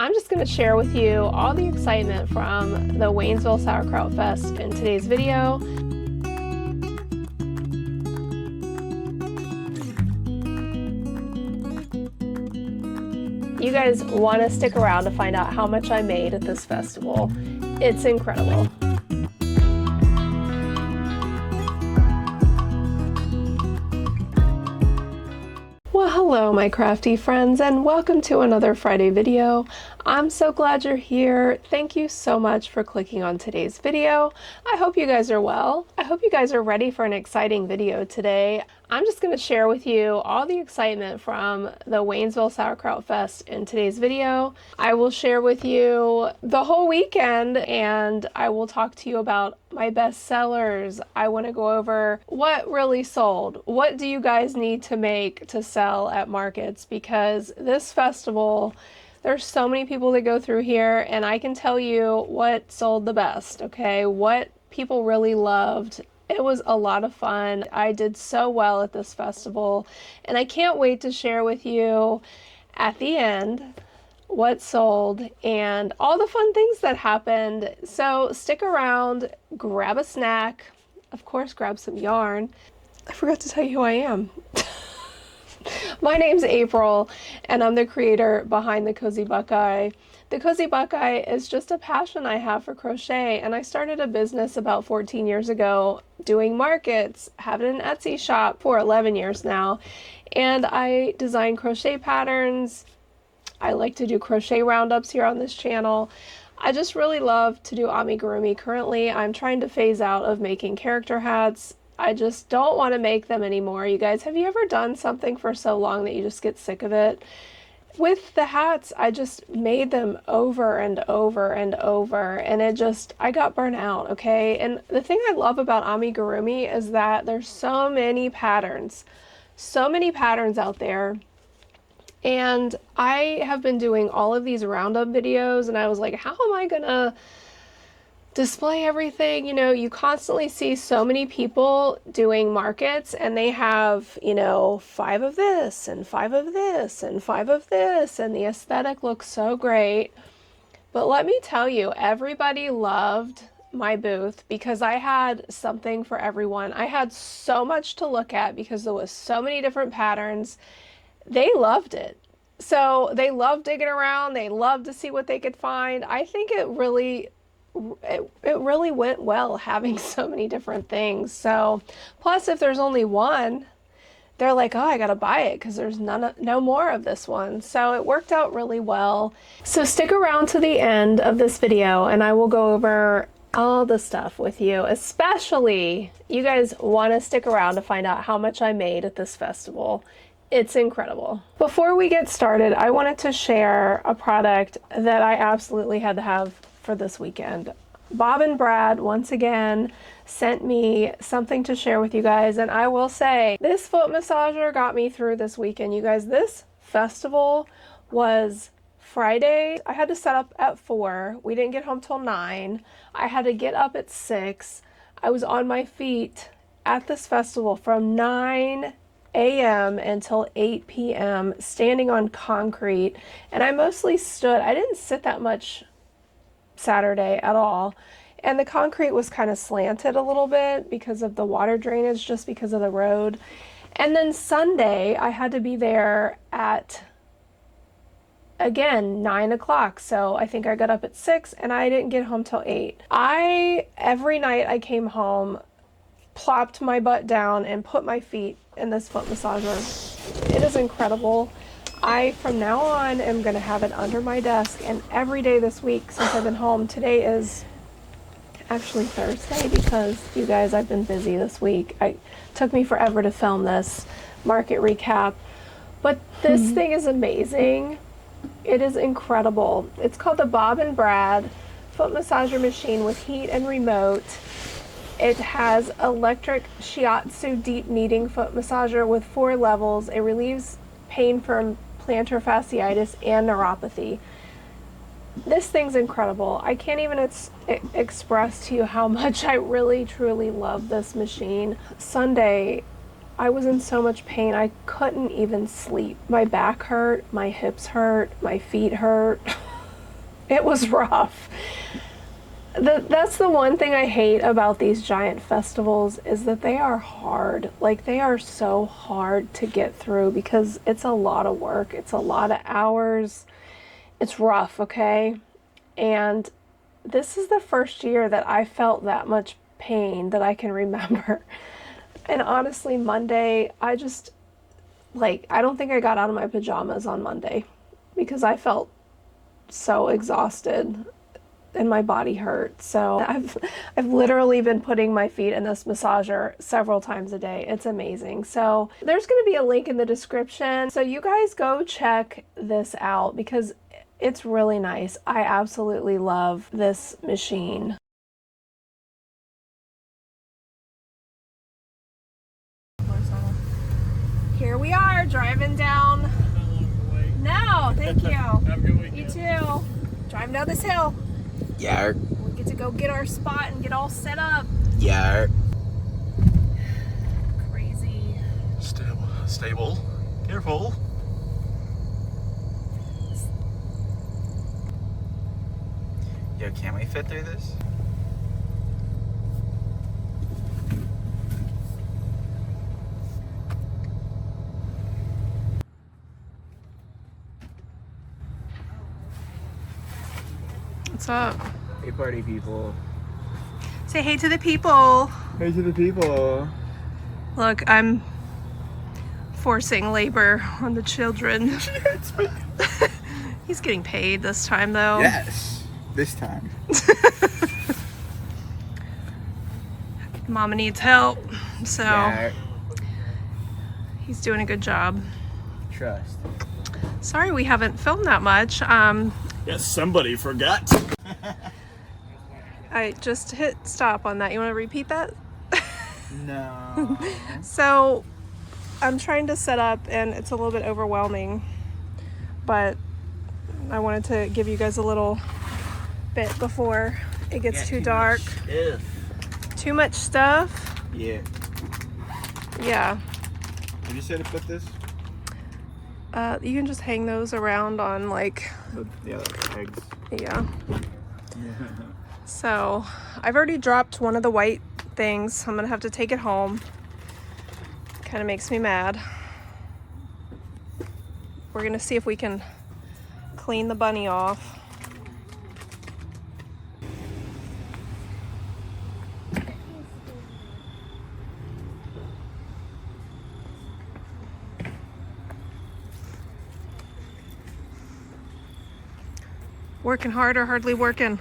I'm just going to share with you all the excitement from the Waynesville Sauerkraut Fest in today's video. You guys want to stick around to find out how much I made at this festival. It's incredible. Well, hello my crafty friends, and welcome to another Friday video. I'm so glad you're here. Thank you so much for clicking on today's video. I hope you guys are well. I hope you guys are ready for an exciting video today. I'm just going to share with you all the excitement from the Waynesville Sauerkraut Fest in today's video. I will share with you the whole weekend, and I will talk to you about my best sellers. I want to go over what really sold. What do you guys need to make to sell at markets? Because this festival, there's so many people that go through here, and I can tell you what sold the best, okay? What people really loved. It was a lot of fun. I did so well at this festival, and I can't wait to share with you at the end what sold and all the fun things that happened. So stick around, grab a snack, of course grab some yarn. I forgot to tell you who I am. My name's April, and I'm the creator behind the Cozy Buckeye. The Cozy Buckeye is just a passion I have for crochet, and I started a business about 14 years ago doing markets, having an Etsy shop for 11 years now, and I design crochet patterns. I like to do crochet roundups here on this channel. I just really love to do amigurumi. Currently, I'm trying to phase out of making character hats. I just don't want to make them anymore. You guys, have you ever done something for so long that you just get sick of it? With the hats, I just made them over and over and over, and I got burnt out, okay? And the thing I love about amigurumi is that there's so many patterns out there. And I have been doing all of these roundup videos, and I was like, how am I gonna display everything? You know, you constantly see so many people doing markets, and they have, you know, 5 of this and 5 of this and 5 of this, and the aesthetic looks so great. But let me tell you, everybody loved my booth because I had something for everyone. I had so much to look at because there was so many different patterns. They loved it. So they loved digging around. They loved to see what they could find. I think it really went well having so many different things. So plus, if there's only one, they're like, oh, I gotta buy it because there's no more of this one. So it worked out really well. So stick around to the end of this video, and I will go over all the stuff with you. Especially, you guys want to stick around to find out how much I made at this festival. It's incredible. Before we get started, I wanted to share a product that I absolutely had to have for this weekend. Bob and Brad once again sent me something to share with you guys, and I will say this foot massager got me through this weekend. You guys, this festival was Friday. I had to set up at 4. We didn't get home till 9. I had to get up at 6. I was on my feet at this festival from 9 a.m. until 8 p.m. standing on concrete, and I mostly stood. I didn't sit that much Saturday at all, and the concrete was kind of slanted a little bit because of the water drainage, just because of the road. And then Sunday I had to be there at, again, 9 o'clock. So I think I got up at 6 and I didn't get home till 8. Every night I came home, plopped my butt down and put my feet in this foot massager. It is incredible. From now on, am going to have it under my desk, and every day this week since I've been home. Today is actually Thursday because, you guys, I've been busy this week. It took me forever to film this market recap, but this thing is amazing. It is incredible. It's called the Bob and Brad foot massager machine with heat and remote. It has electric shiatsu deep kneading foot massager with 4 levels. It relieves pain from plantar fasciitis and neuropathy. This thing's incredible. I can't even express to you how much I really truly love this machine. Sunday, I was in so much pain I couldn't even sleep. My back hurt, my hips hurt, my feet hurt. It was rough. That's the one thing I hate about these giant festivals is that they are hard. Like, they are so hard to get through because it's a lot of work. It's a lot of hours. It's rough, okay? And this is the first year that I felt that much pain that I can remember. And honestly, Monday, I just, like, I don't think I got out of my pajamas on Monday because I felt so exhausted and my body hurt. So I've literally been putting my feet in this massager several times a day. It's amazing. So there's going to be a link in the description. So you guys go check this out because it's really nice. I absolutely love this machine. Here we are driving down. No, thank you. Have a good weekend. You too. Driving down this hill. Yeah. We get to go get our spot and get all set up. Yeah. Crazy. Stable. Careful. Yo, can we fit through this? What's up? Hey, party people. Say hey to the people. Hey to the people. Look, I'm forcing labor on the children. He's getting paid this time, though. Yes, this time. Mama needs help, so Yeah. he's doing a good job. Trust. Sorry we haven't filmed that much. Yes, somebody forgot. I just hit stop on that. You want to repeat that? No. So I'm trying to set up and it's a little bit overwhelming, but I wanted to give you guys a little bit before it gets too dark. Too much stuff? Yeah. Yeah. Did you say to put this? You can just hang those around on like... The other eggs. Yeah. So I've already dropped one of the white things. I'm gonna have to take it home. Kind of makes me mad. We're gonna see if we can clean the bunny off. Working hard or hardly working?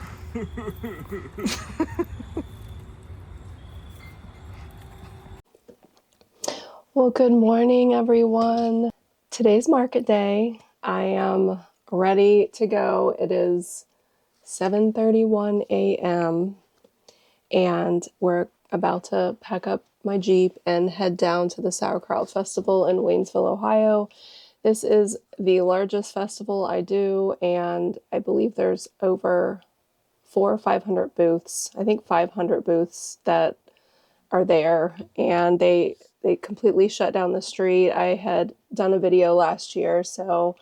Well, good morning, everyone. Today's market day. I am ready to go. It is 7:31 a.m. and we're about to pack up my Jeep and head down to the Sauerkraut Festival in Waynesville, Ohio. This is the largest festival I do, and I believe there's over 400 or 500 booths. I think 500 booths that are there, and they completely shut down the street. I had done a video last year, so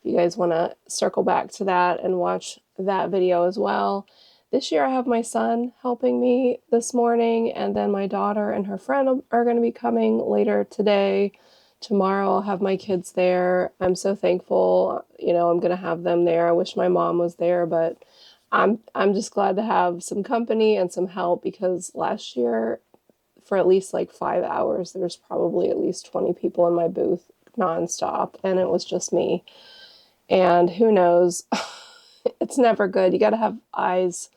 if you guys want to circle back to that and watch that video as well. This year I have my son helping me this morning, and then my daughter and her friend are going to be coming later today. Tomorrow I'll have my kids there. I'm so thankful, you know, I'm going to have them there. I wish my mom was there, but I'm just glad to have some company and some help, because last year for at least like 5 hours there's probably at least 20 people in my booth nonstop, and it was just me. And who knows, it's never good. You got to have eyes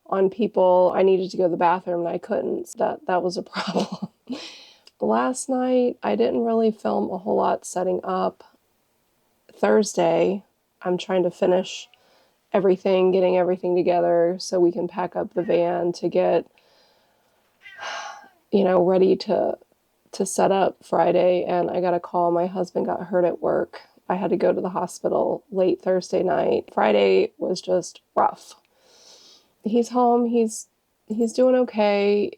on people. I needed to go to the bathroom and I couldn't. So that was a problem. Last night, I didn't really film a whole lot setting up. Thursday, I'm trying to finish everything, getting everything together so we can pack up the van to get, you know, ready to set up Friday. And I got a call. My husband got hurt at work. I had to go to the hospital late Thursday night. Friday was just rough. He's home. He's doing okay.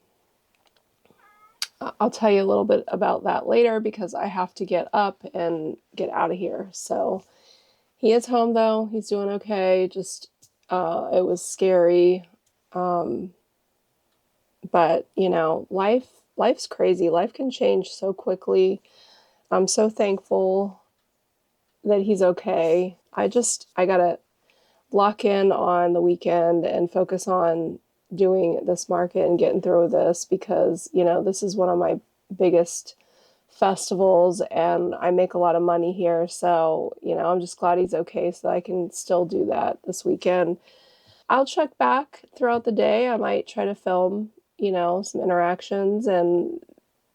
I'll tell you a little bit about that later because I have to get up and get out of here. So he is home though. He's doing okay. Just It was scary. But, you know, life's crazy. Life can change so quickly. I'm so thankful that he's okay. I gotta lock in on the weekend and focus on doing this market and getting through this because, you know, this is one of my biggest festivals and I make a lot of money here. So, you know, I'm just glad he's okay so that I can still do that this weekend. I'll check back throughout the day. I might try to film, you know, some interactions and,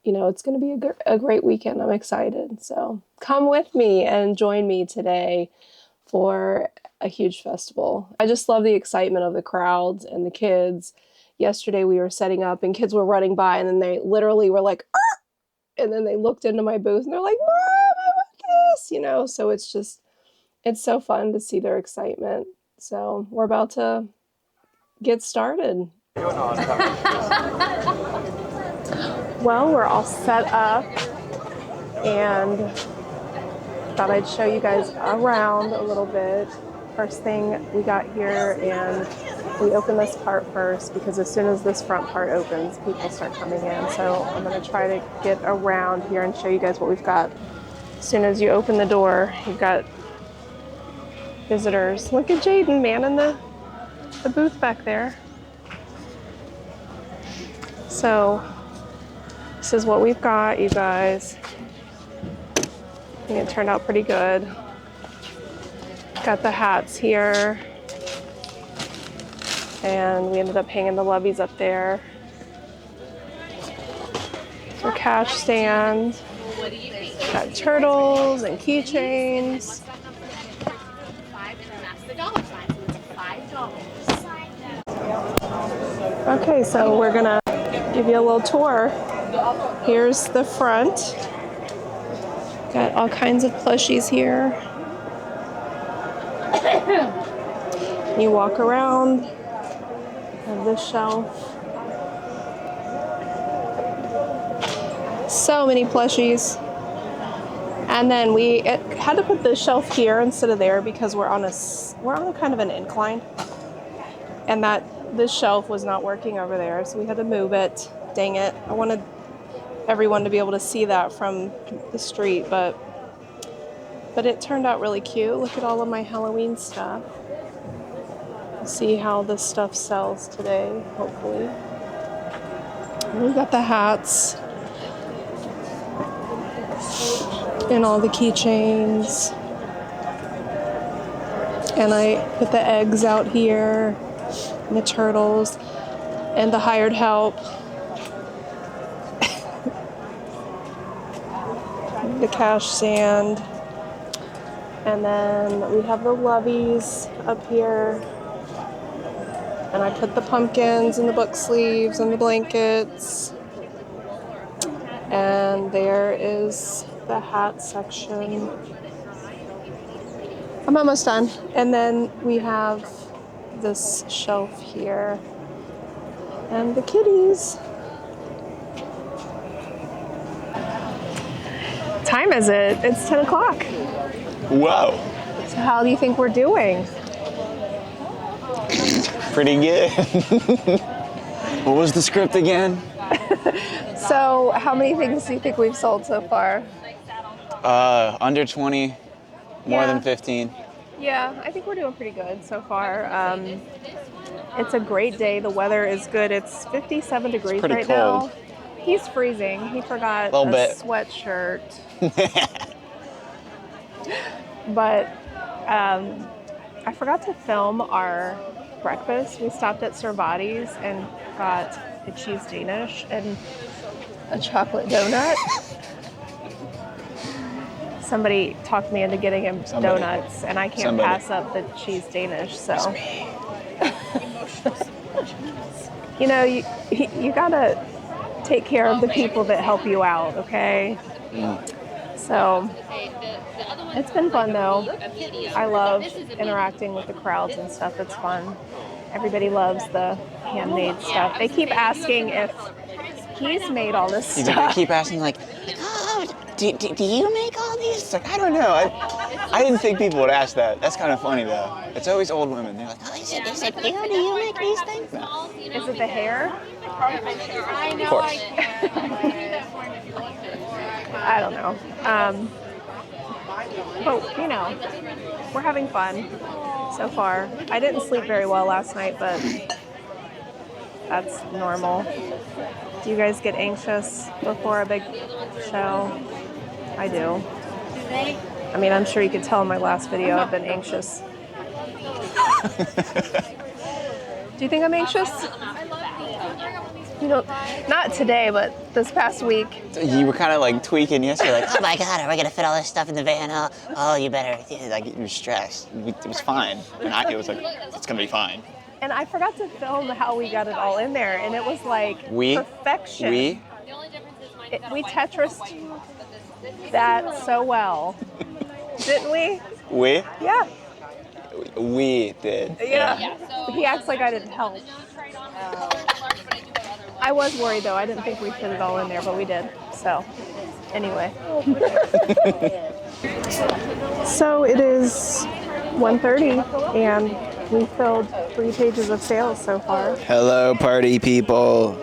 you know, it's going to be a great weekend. I'm excited. So come with me and join me today for a huge festival. I just love the excitement of the crowds and the kids. Yesterday we were setting up and kids were running by and then they literally were like, "Ah!" And then they looked into my booth and they're like, "Mom, I want this," you know? So it's so fun to see their excitement. So we're about to get started. Well, we're all set up and thought I'd show you guys around a little bit. First thing we got here, and we open this part first because as soon as this front part opens, people start coming in. So I'm going to try to get around here and show you guys what we've got. As soon as you open the door, you've got visitors. Look at Jaden, man, in the booth back there. So this is what we've got, you guys. I think it turned out pretty good. Got the hats here. And we ended up hanging the loveys up there. Our cash stand. Got turtles and keychains. Okay, so we're gonna give you a little tour. Here's the front. Got all kinds of plushies here. You walk around, have this shelf. So many plushies. And then we had to put this shelf here instead of there because we're on a kind of an incline. And this shelf was not working over there, so we had to move it. Dang it. I wanted everyone to be able to see that from the street, but it turned out really cute. Look at all of my Halloween stuff. See how this stuff sells today, hopefully. We got the hats and all the keychains. And I put the eggs out here, and the turtles, and the hired help. The cash stand. And then we have the loveys up here. And I put the pumpkins and the book sleeves and the blankets. And there is the hat section. I'm almost done. And then we have this shelf here. And the kitties. Time is it? It's 10 o'clock. Whoa. So how do you think we're doing? Pretty good. What was the script again? So how many things do you think we've sold so far? Under 20, more Yeah. than 15. Yeah, I think we're doing pretty good so far. It's a great day. The weather is good. It's 57 degrees pretty right cold. now. He's freezing. He forgot Little a bit. sweatshirt. But I forgot to film our breakfast. We stopped at Cervati's and got a cheese Danish and a chocolate donut. Somebody talked me into getting him donuts, and I can't pass up the cheese Danish. So, you know, you gotta take care of the people that help you out, okay? So, it's been fun though. I love interacting with the crowds and stuff. It's fun. Everybody loves the handmade stuff. They keep asking if he's made all this stuff. They keep asking like, oh, do you make all these? Like, I don't know. I didn't think people would ask that. That's kind of funny though. It's always old women. They're like, oh, is it you? Do you make these things? No. Is it the hair? Of course. I don't know. But, you know, we're having fun so far. I didn't sleep very well last night, but that's normal. Do you guys get anxious before a big show? I do. I mean, I'm sure you could tell in my last video I've been anxious. Do you think I'm anxious? You know, not today, but this past week. You were kind of like tweaking yesterday, like, oh my God, are we gonna fit all this stuff in the van? Oh, you better. Like, you were stressed. It was fine. And it was like, it's gonna be fine. And I forgot to film how we got it all in there, and it was like perfection. We Tetrised that so well, didn't we? We? Yeah. We did. Yeah. He acts like I didn't help. I was worried though. I didn't think we fit it all in there, but we did. So, anyway. So it is 1:30, and we filled 3 pages of sales so far. Hello, party people.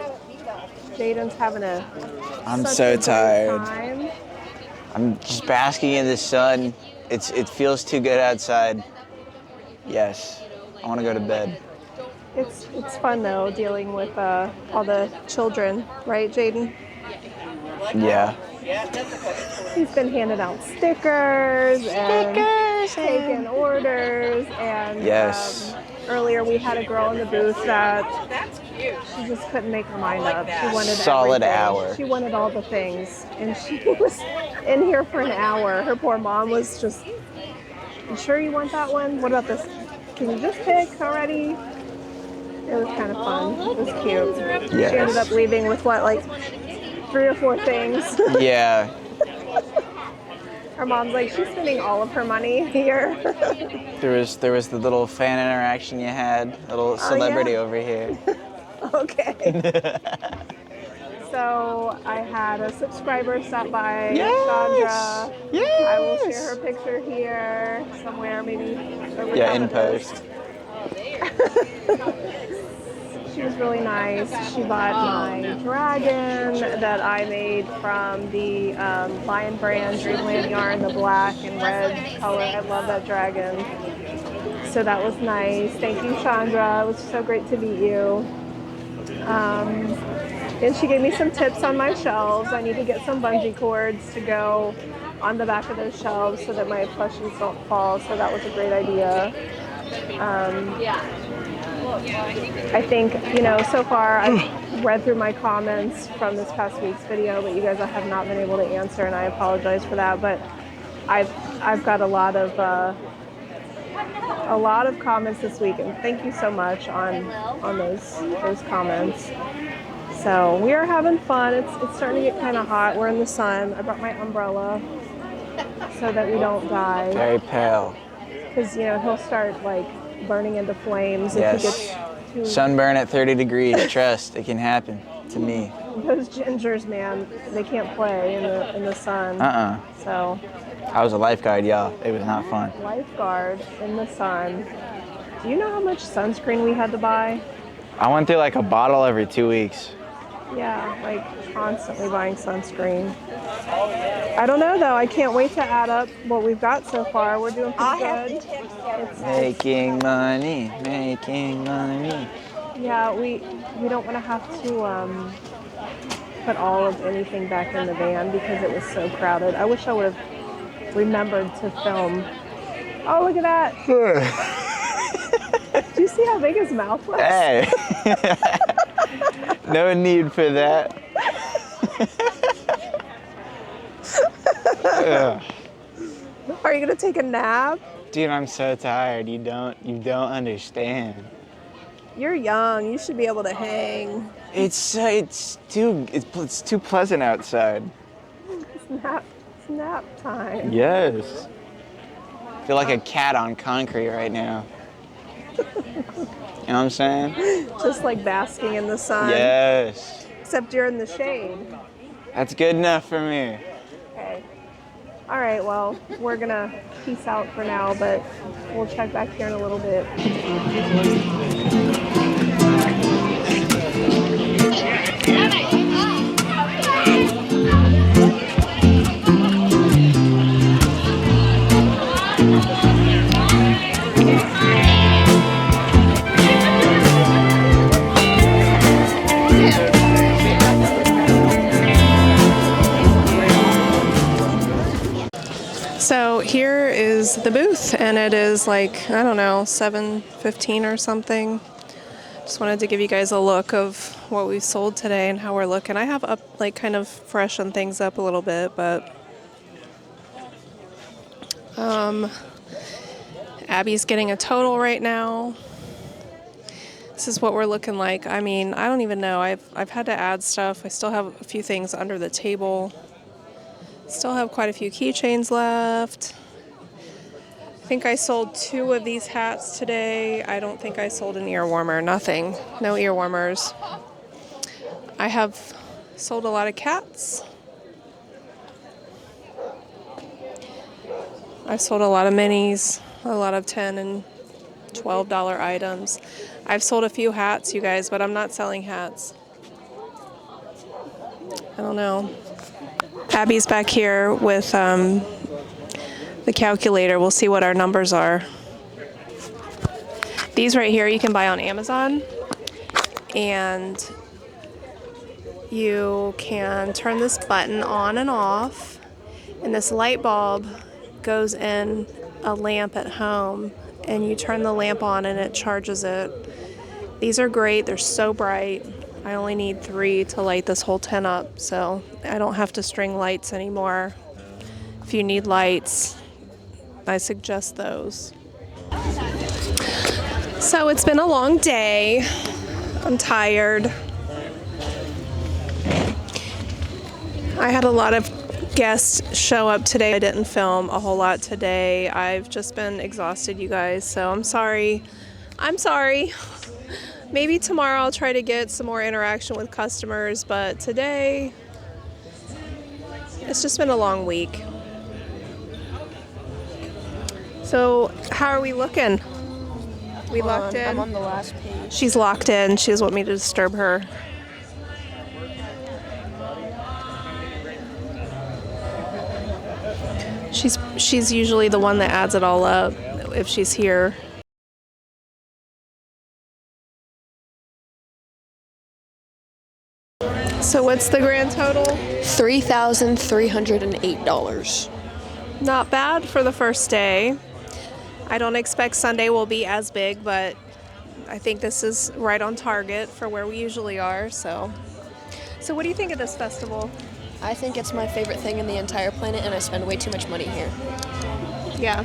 Jaden's having I'm so tired. Time. I'm just basking in the sun. It feels too good outside. Yes, I want to go to bed. It's fun though, dealing with all the children, right, Jaden? Yeah. He's been handing out stickers and taking orders, and yes. Earlier we had a girl in the booth that she just couldn't make her mind up. She wanted solid everything. hour. She wanted all the things, and she was in here for an hour. Her poor mom was just, "You sure you want that one? What about this? Can you just pick already?" It was kind of fun. It was cute. Yes. She ended up leaving with what, like 3 or 4 things. Yeah. Her mom's like, she's spending all of her money here. There was the little fan interaction you had, a little celebrity over here. Okay. So I had a subscriber stop by, Yes. Chandra. Yes. I will share her picture here somewhere, maybe. Yeah, in post. She was really nice. She bought my dragon that I made from the Lion Brand Dreamland yarn, the black and red color. I love that dragon. So that was nice. Thank you, Chandra. It was so great to meet you. And she gave me some tips on my shelves. I need to get some bungee cords to go on the back of those shelves so that my plushies don't fall. So that was a great idea. I think, so far I've read through my comments from this past week's video, but you guys have not been able to answer, and I apologize for that. But I've got a lot of comments this week, and thank you so much on those comments. So we are having fun. It's starting to get kind of hot. We're in the sun. I brought my umbrella so that we don't die. Very pale. Because he'll start like burning into flames if he gets too... Sunburn at 30 degrees. Trust, it can happen to me. Those gingers, man, they can't play in the sun. So I was a lifeguard, y'all. It was not fun. Lifeguard in the sun. Do you know how much sunscreen we had to buy? I went through like a bottle every 2 weeks. Yeah, like constantly buying sunscreen. I don't know though. I can't wait to add up what we've got so far. We're doing pretty good. Making money, making money. Yeah, we don't want to have to put all of anything back in the van because it was so crowded. I wish I would have remembered to film. Oh, look at that. Do you see how big his mouth was? Hey. No need for that. Are you gonna take a nap? Dude, I'm so tired. You don't understand. You're young. You should be able to hang. It's too pleasant outside. It's nap time. Yes. I feel like a cat on concrete right now. You know what I'm saying? Just like basking in the sun. Yes. Except you're in the shade. That's good enough for me. Okay. All right, well, we're gonna peace out for now, but we'll check back here in a little bit. So here is the booth, and it is like, I don't know, 7:15 or something. Just wanted to give you guys a look of what we've sold today and how we're looking. I have up, like, kind of freshened things up a little bit, but Abby's getting a total right now. This is what we're looking like. I mean, I don't even know. I've had to add stuff. I still have a few things under the table. Still have quite a few keychains left. I think I sold 2 of these hats today. I don't think I sold an ear warmer. Nothing. No ear warmers. I have sold a lot of cats. I've sold a lot of minis, a lot of $10 and $12 items. I've sold a few hats, you guys, but I'm not selling hats. I don't know. Abby's back here with the calculator. We'll see what our numbers are. These right here you can buy on Amazon, and you can turn this button on and off, and this light bulb goes in a lamp at home, and you turn the lamp on and it charges it. These are great. They're so bright. I only need 3 to light this whole tent up, so I don't have to string lights anymore. If you need lights, I suggest those. So it's been a long day. I'm tired. I had a lot of guests show up today. I didn't film a whole lot today. I've just been exhausted, you guys, so I'm sorry. I'm sorry. Maybe tomorrow I'll try to get some more interaction with customers, but today, it's just been a long week. So, how are we looking? We locked in? I'm on the last page. She's locked in. She doesn't want me to disturb her. She's usually the one that adds it all up if she's here. So what's the grand total? $3,308. Not bad for the first day. I don't expect Sunday will be as big, but I think this is right on target for where we usually are. So what do you think of this festival? I think it's my favorite thing in the entire planet, and I spend way too much money here. Yeah.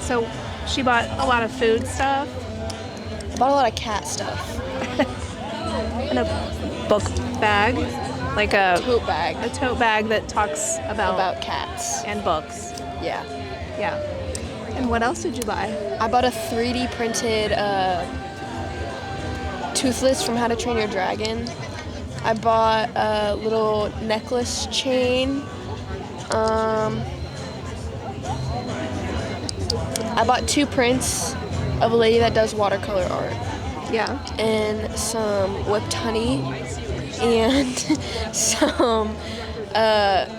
So she bought a lot of food stuff. I bought a lot of cat stuff. And a book bag, like a Tote bag. a tote bag that talks About cats. and books. Yeah. Yeah. And what else did you buy? I bought a 3D printed Toothless from How to Train Your Dragon. I bought a little necklace chain. I bought 2 prints of a lady that does watercolor art. Yeah. And some whipped honey and some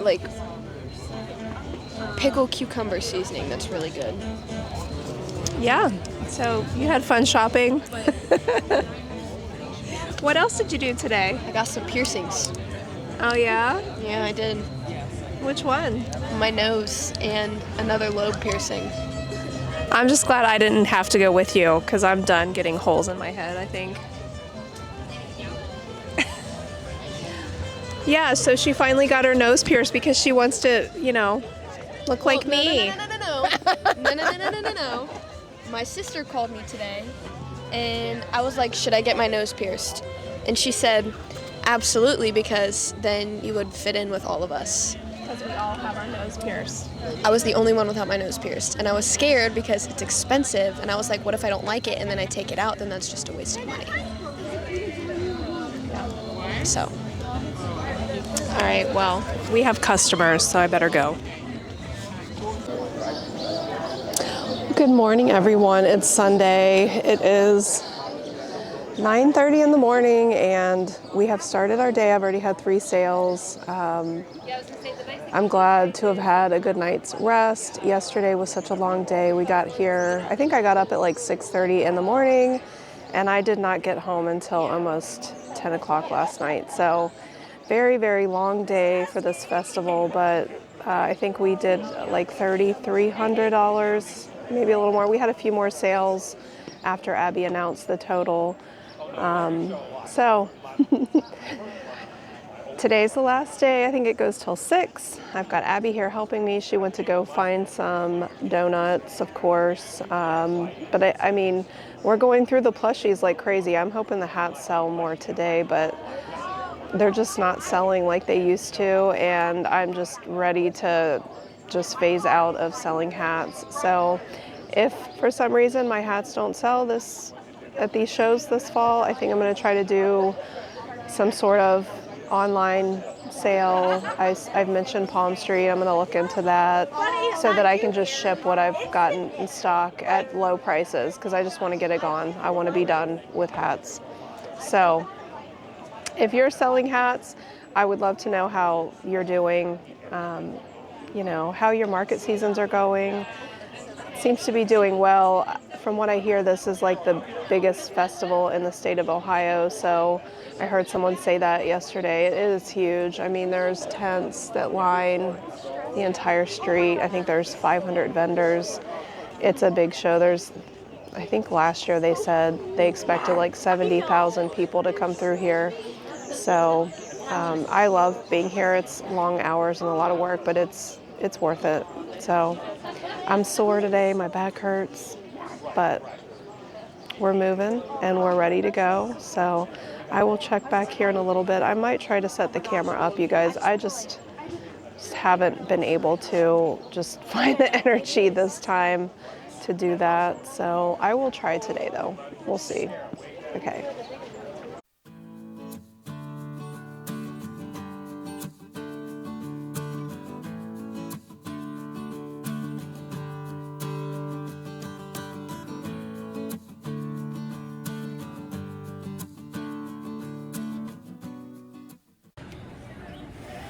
like pickled cucumber seasoning that's really good. Yeah. So you had fun shopping. What else did you do today? I got some piercings. Oh yeah? Yeah, I did. Which one? My nose and another lobe piercing. I'm just glad I didn't have to go with you because I'm done getting holes in my head, I think. Yeah, so she finally got her nose pierced because she wants to, look like me. No. My sister called me today, and I was like, should I get my nose pierced? And she said, absolutely, because then you would fit in with all of us. Because we all have our nose pierced. I was the only one without my nose pierced, and I was scared because it's expensive, and I was like, what if I don't like it and then I take it out? Then that's just a waste of money. So. All right, well, we have customers, so I better go. Good morning, everyone. It's Sunday. It is 9:30 in the morning and we have started our day. I've already had 3 sales. I'm glad to have had a good night's rest. Yesterday was such a long day. We got here, I think I got up at like 6:30 in the morning and I did not get home until almost 10 o'clock last night. So very, very long day for this festival, but I think we did like $3,300, maybe a little more. We had a few more sales after Abby announced the total. So today's the last day. I think it goes till 6. I've got Abby here helping me. She went to go find some donuts, of course. But I mean, we're going through the plushies like crazy. I'm hoping the hats sell more today, but they're just not selling like they used to. And I'm just ready to just phase out of selling hats. So if for some reason my hats don't sell at these shows this fall, I think I'm going to try to do some sort of online sale. I've mentioned Palm Street. I'm going to look into that so that I can just ship what I've gotten in stock at low prices because I just want to get it gone. I want to be done with hats. So if you're selling hats, I would love to know how you're doing, you know, how your market seasons are going. Seems to be doing well. From what I hear, this is like the biggest festival in the state of Ohio. So I heard someone say that yesterday. It is huge. I mean, there's tents that line the entire street. I think there's 500 vendors. It's a big show. I think last year they said they expected like 70,000 people to come through here. So I love being here. It's long hours and a lot of work, but it's worth it. So I'm sore today, my back hurts, but we're moving and we're ready to go. So I will check back here in a little bit. I might try to set the camera up, you guys. I just haven't been able to just find the energy this time to do that. So I will try today though. We'll see. Okay.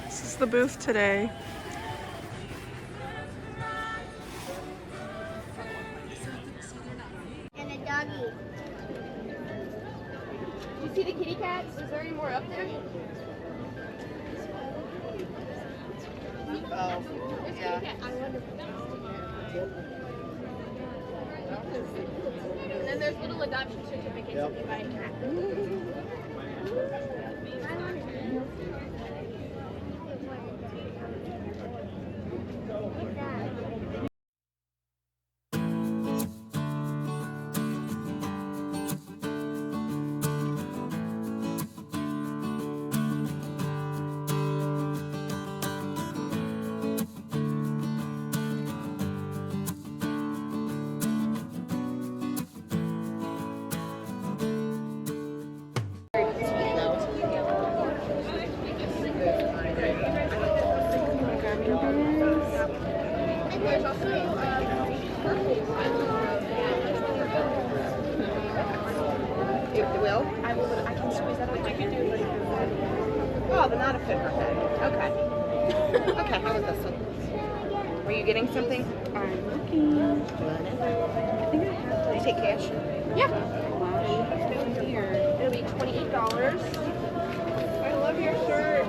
This is the booth today. And a doggy. You see the kitty cats? Is there any more up there? Oh, yeah. I wonder. And then there's little adoption certificates if you buy a cat. It will? I can squeeze that out. Oh, but not a fit perfect. Okay. Okay, how about this one? Were you getting something? I'm looking. I think I have. Do you take cash? Yeah. Here. It'll be $28. I love your shirt.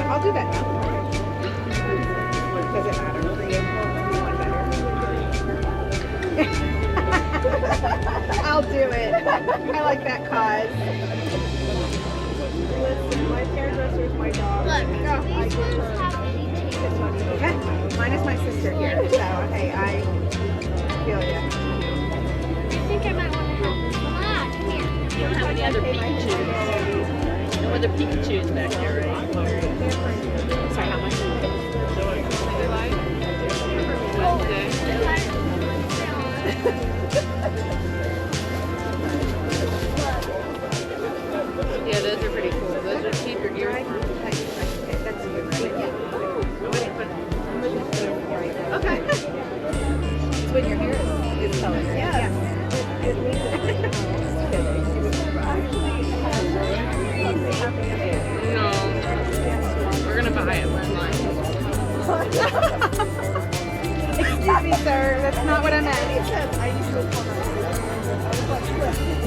I'll do that now. Does it matter for you? I'll do it. I like that cause. Listen, my hairdresser's my dog. Look, Oh, I these give ones her. have anything. Okay. Mine is my sister here, so hey, I feel you. I think I might want to have this one. Ah, come here. You don't have any other Pikachus. No other Pikachus back there, right? Sorry, how much? Yeah, those are pretty cool. Those are cheaper gear. Okay, that's you, right? Yeah. Okay. It's when your hair is colored. Yes. No, we're gonna buy it online. Excuse me, sir. That's not what I meant.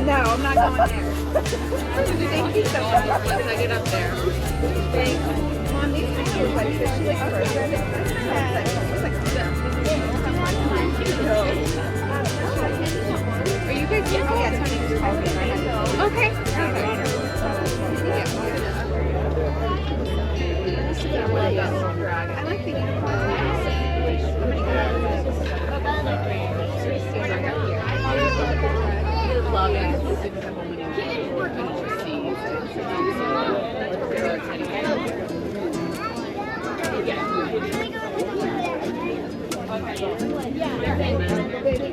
No, I'm not going there. Thank you so much. Once I get up there. Thanks. Mom, these pictures like this. Are you guys here? Oh, yeah, Tony just called me right now. Okay. I like the uniform. Love it. Thank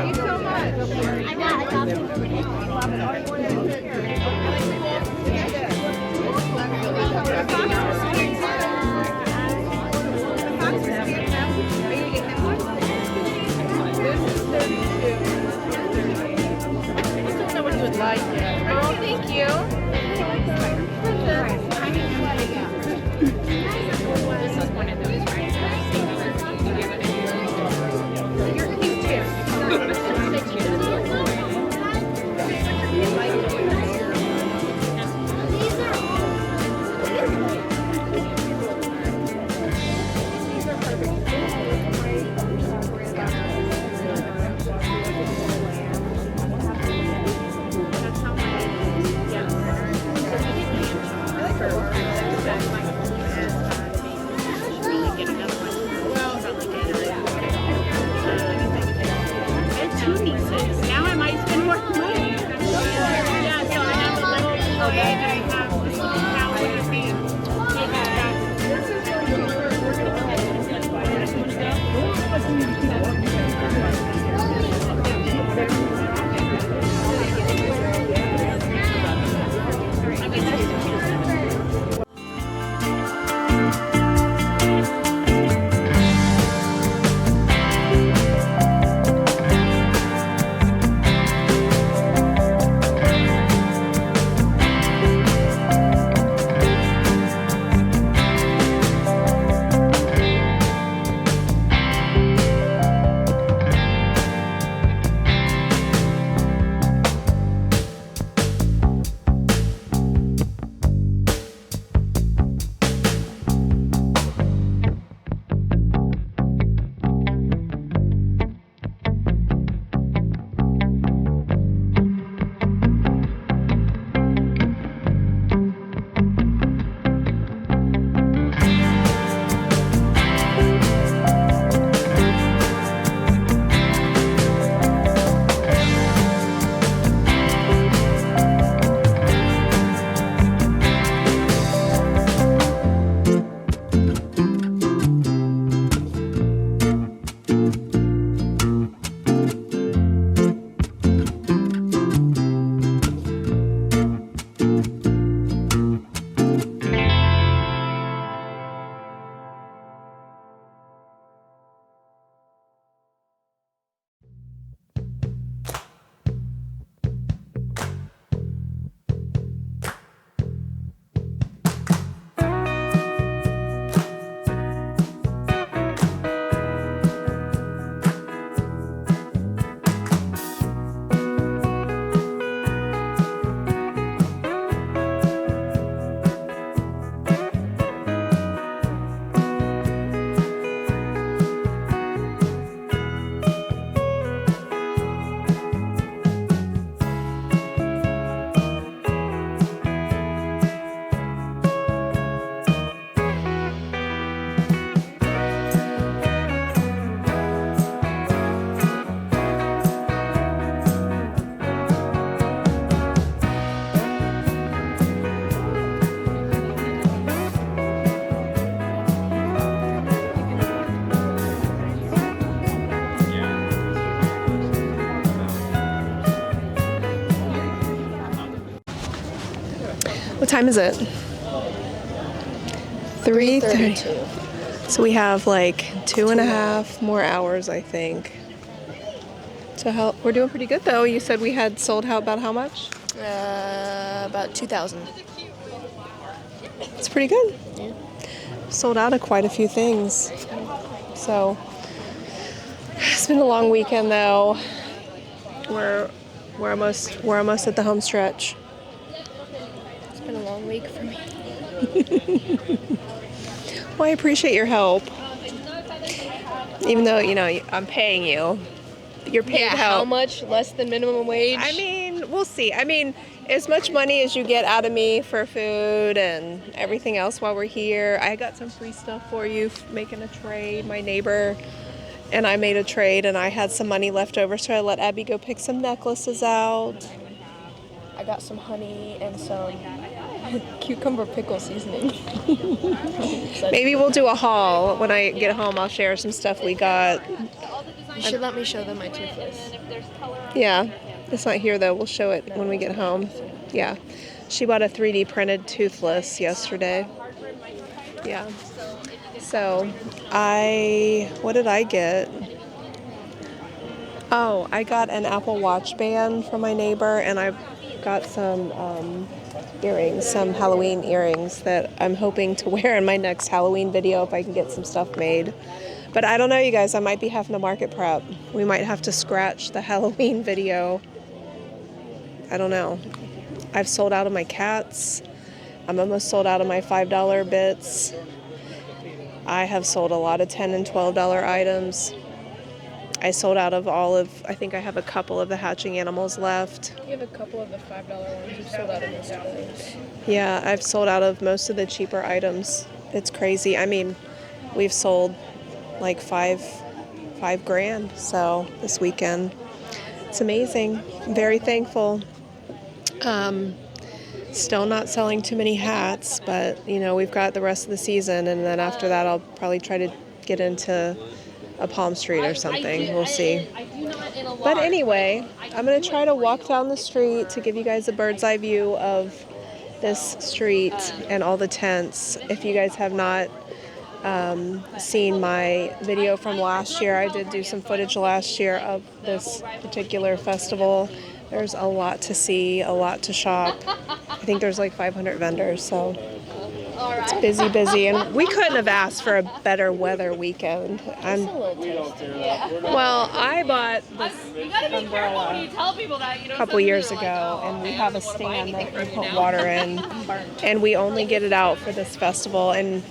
you so much. I got Oh, thank you. This is one of those, right? You're cute too. What time is it? 3:30. So we have like 2.5 more hours, I think. So we're doing pretty good though. You said we had sold out about how much? About 2,000. It's pretty good. Yeah. Sold out of quite a few things. So it's been a long weekend though. We're almost at the home stretch. It's been a long week for me. Well, I appreciate your help. Even though, you know, I'm paying you. You're paid help. How much? Less than minimum wage? I mean, we'll see. I mean, as much money as you get out of me for food and everything else while we're here. I got some free stuff for you, making a trade. My neighbor and I made a trade, and I had some money left over, so I let Abby go pick some necklaces out. I got some honey and some cucumber pickle seasoning. Maybe we'll do a haul. When I get home, I'll share some stuff we got. You should let me show them my toothless. Yeah, it's not here though. We'll show it when we get home. Yeah, she bought a 3D printed toothless yesterday. Yeah. So what did I get? Oh, I got an Apple Watch band from my neighbor, and I got some earrings, some Halloween earrings that I'm hoping to wear in my next Halloween video if I can get some stuff made. But I don't know, you guys, I might be having to market prep. We might have to scratch the Halloween video. I don't know. I've sold out of my cats. I'm almost sold out of my $5 bits. I have sold a lot of $10 and $12 items. I sold out of I think I have a couple of the hatching animals left. You have a couple of the $5 ones. You sold out of most of those. Yeah, I've sold out of most of the cheaper items. It's crazy. I mean, we've sold like five grand so this weekend. It's amazing. I'm very thankful. Still not selling too many hats, but you know, we've got the rest of the season, and then after that I'll probably try to get into a Palm Street or something. We'll see. But anyway, I'm going to try to walk down the street to give you guys a bird's eye view of this street and all the tents. If you guys have not seen my video from last year, I did do some footage last year of this particular festival. There's a lot to see, a lot to shop. I think there's like 500 vendors, so it's busy, and we couldn't have asked for a better weather weekend. Well, I bought this umbrella a couple years ago, and we have a stand that we put water in, and we only get it out for this festival, and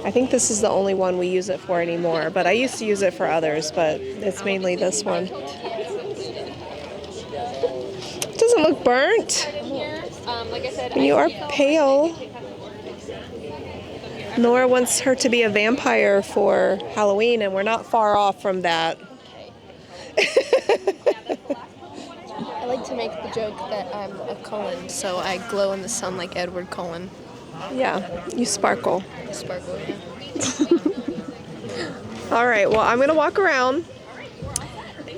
I think this is the only one we use it for anymore, but I used to use it for others, but it's mainly this one. It doesn't look burnt. You are pale. Nora wants her to be a vampire for Halloween, and we're not far off from that. I like to make the joke that I'm a Cullen, so I glow in the sun like Edward Cullen. Yeah, you sparkle. I sparkle, yeah. All right, well, I'm going to walk around,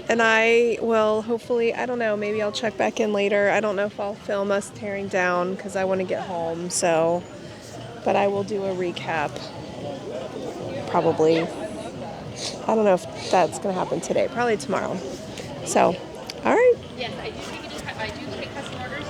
and I will hopefully, I don't know, maybe I'll check back in later. I don't know if I'll film us tearing down because I want to get home, so, but I will do a recap probably. I don't know if that's going to happen today, probably tomorrow. So, all right. Yes, I do take custom orders.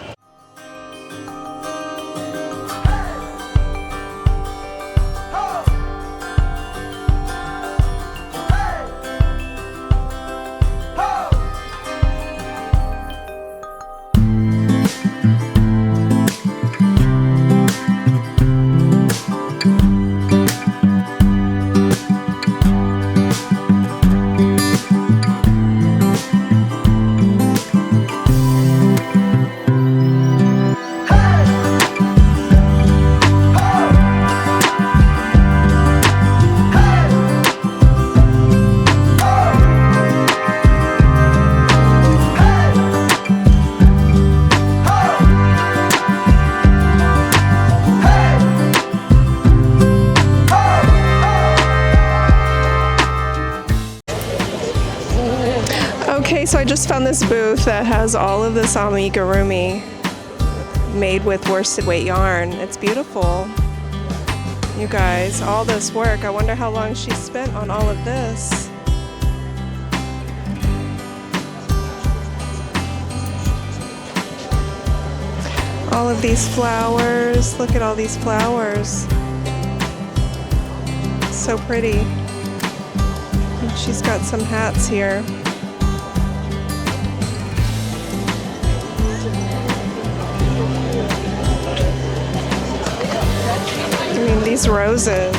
Okay, so I just found this booth that has all of this amigurumi made with worsted weight yarn. It's beautiful. You guys, all this work. I wonder how long she spent on all of this. All of these flowers. Look at all these flowers. So pretty. And she's got some hats here. I mean, these roses.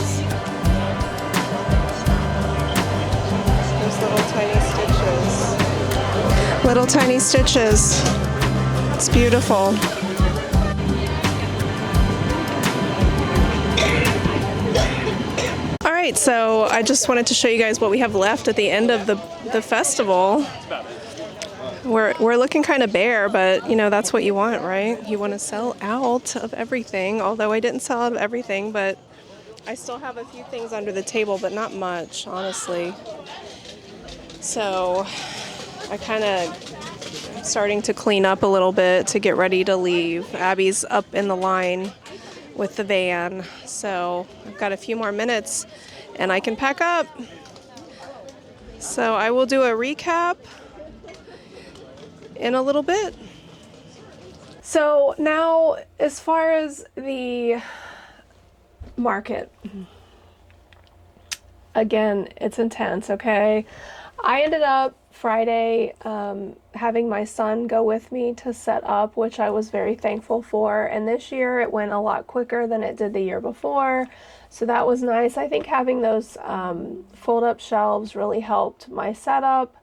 Those little tiny stitches. Little tiny stitches. It's beautiful. All right, so I just wanted to show you guys what we have left at the end of the festival. We're looking kind of bare, but you know, that's what you want, right? You want to sell out of everything, although I didn't sell out of everything, but I still have a few things under the table, but not much, honestly. So I kind of starting to clean up a little bit to get ready to leave. Abby's up in the line with the van, so I've got a few more minutes and I can pack up. So I will do a recap in a little bit. So now, as far as the market, again, it's intense, okay? I ended up Friday having my son go with me to set up, which I was very thankful for. And this year it went a lot quicker than it did the year before. So that was nice. I think having those fold-up shelves really helped my setup.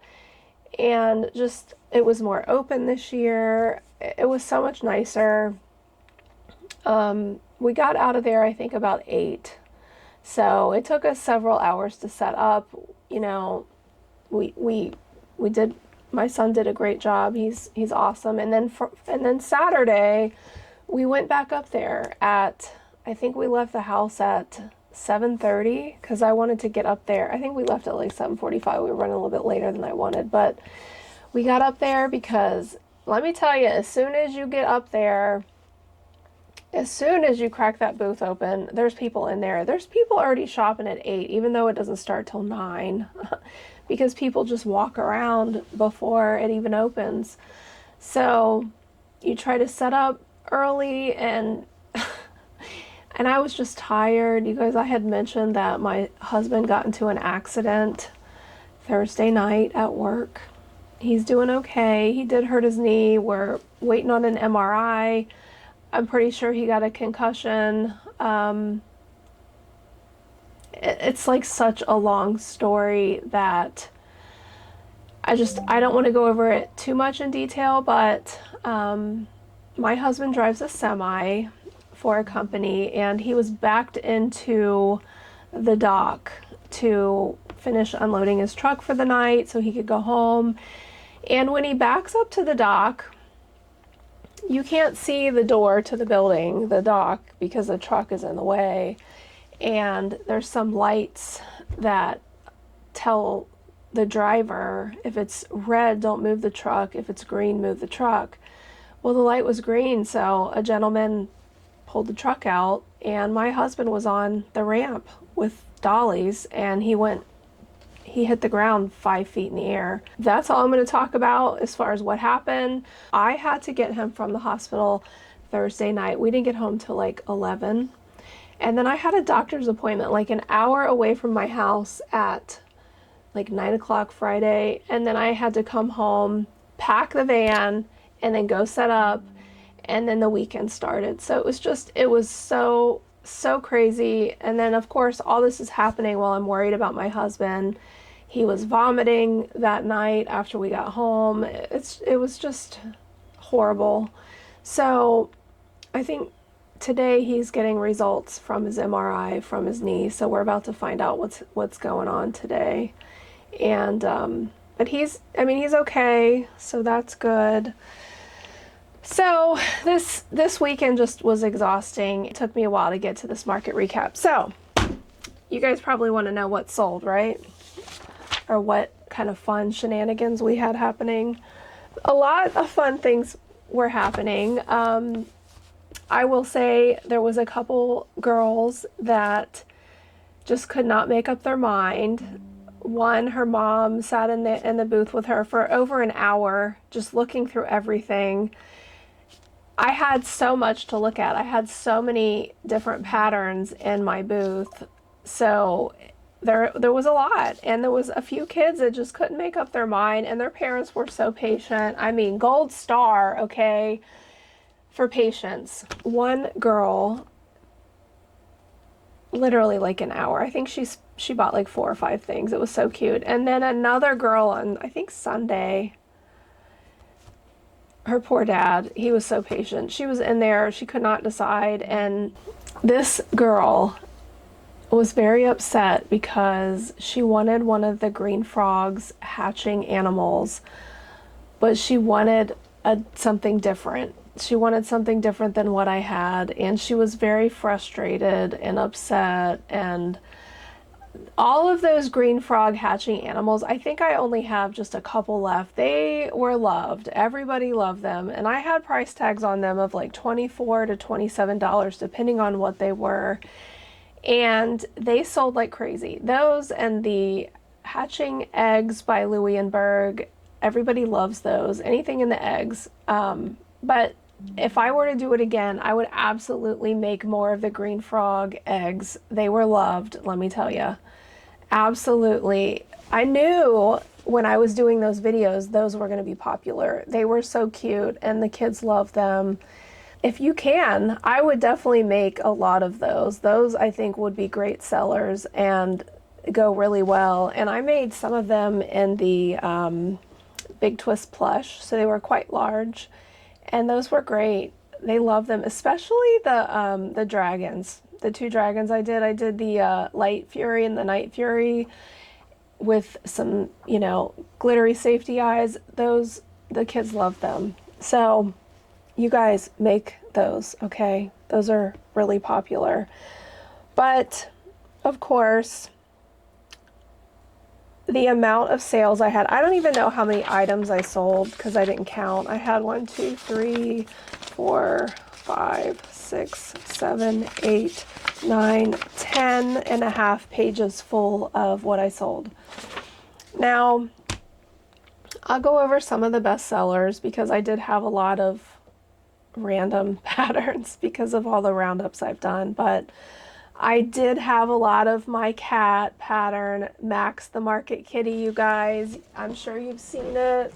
And just, it was more open this year. It was so much nicer. We got out of there, I think, about 8. So it took us several hours to set up. You know, we did, my son did a great job. He's awesome. And then Saturday, we went back up there at, I think we left the house at 7:30 because I wanted to get up there. I think we left at like 7:45. We were running a little bit later than I wanted, but we got up there because let me tell you, as soon as you get up there, as soon as you crack that booth open, there's people in there. There's people already shopping at 8, even though it doesn't start till 9, because people just walk around before it even opens. So you try to set up early, and I was just tired. You guys, I had mentioned that my husband got into an accident Thursday night at work. He's doing okay. He did hurt his knee. We're waiting on an MRI. I'm pretty sure he got a concussion. It's like such a long story that I don't want to go over it too much in detail, but my husband drives a semi for a company, and he was backed into the dock to finish unloading his truck for the night so he could go home. And when he backs up to the dock, you can't see the door to the building, the dock, because the truck is in the way. And there's some lights that tell the driver, if it's red, don't move the truck. If it's green, move the truck. Well, the light was green, so a gentleman pulled the truck out, and my husband was on the ramp with dollies, and he hit the ground 5 feet in the air. That's all I'm going to talk about as far as what happened. I had to get him from the hospital Thursday night. We didn't get home till like 11. And then I had a doctor's appointment like an hour away from my house at like 9 o'clock Friday. And then I had to come home, pack the van, and then go set up. And then the weekend started. So it was so crazy. And then of course all this is happening while I'm worried about my husband. He was vomiting that night after we got home. It was just horrible. So I think today he's getting results from his MRI from his knee. So we're about to find out what's going on today. And but he's okay. So that's good. So this weekend just was exhausting. It took me a while to get to this market recap. So you guys probably want to know what sold, right? Or what kind of fun shenanigans we had happening. A lot of fun things were happening. I will say there was a couple girls that just could not make up their mind. One, her mom sat in the booth with her for over an hour, just looking through everything. I had so much to look at. I had so many different patterns in my booth. So there was a lot, and there was a few kids that just couldn't make up their mind, and their parents were so patient. I mean, gold star, okay, for patience. One girl, literally like an hour. I think she bought like 4 or 5 things. It was so cute. And then another girl on, I think, Sunday, her poor dad, he was so patient. She was in there, she could not decide, and this girl was very upset because she wanted one of the green frogs hatching animals, but she wanted something different. She wanted something different than what I had, and she was very frustrated and upset. And all of those green frog hatching animals, I think I only have just a couple left. They were loved. Everybody loved them, and I had price tags on them of like $24 to $27 depending on what they were, and they sold like crazy. Those and the hatching eggs by Louis and Berg, everybody loves those. Anything in the eggs. But if I were to do it again, I would absolutely make more of the green frog eggs. They were loved, let me tell you. Absolutely. I knew when I was doing those videos, those were going to be popular. They were so cute, and the kids loved them. If you can, I would definitely make a lot of those. Those, I think, would be great sellers and go really well. And I made some of them in the Big Twist plush, so they were quite large. And those were great. They love them, especially the dragons. The 2 dragons I did the Light Fury and the Night Fury with some, you know, glittery safety eyes. Those, the kids love them. So you guys make those, okay? Those are really popular. But of course, the amount of sales I had, I don't even know how many items I sold because I didn't count. I had 1, 2, 3, 4, 5, 6, 7, 8, 9, 10 and a half pages full of what I sold. Now, I'll go over some of the best sellers because I did have a lot of random patterns because of all the roundups I've done, but I did have a lot of my cat pattern, Max the Market Kitty, you guys. I'm sure you've seen it.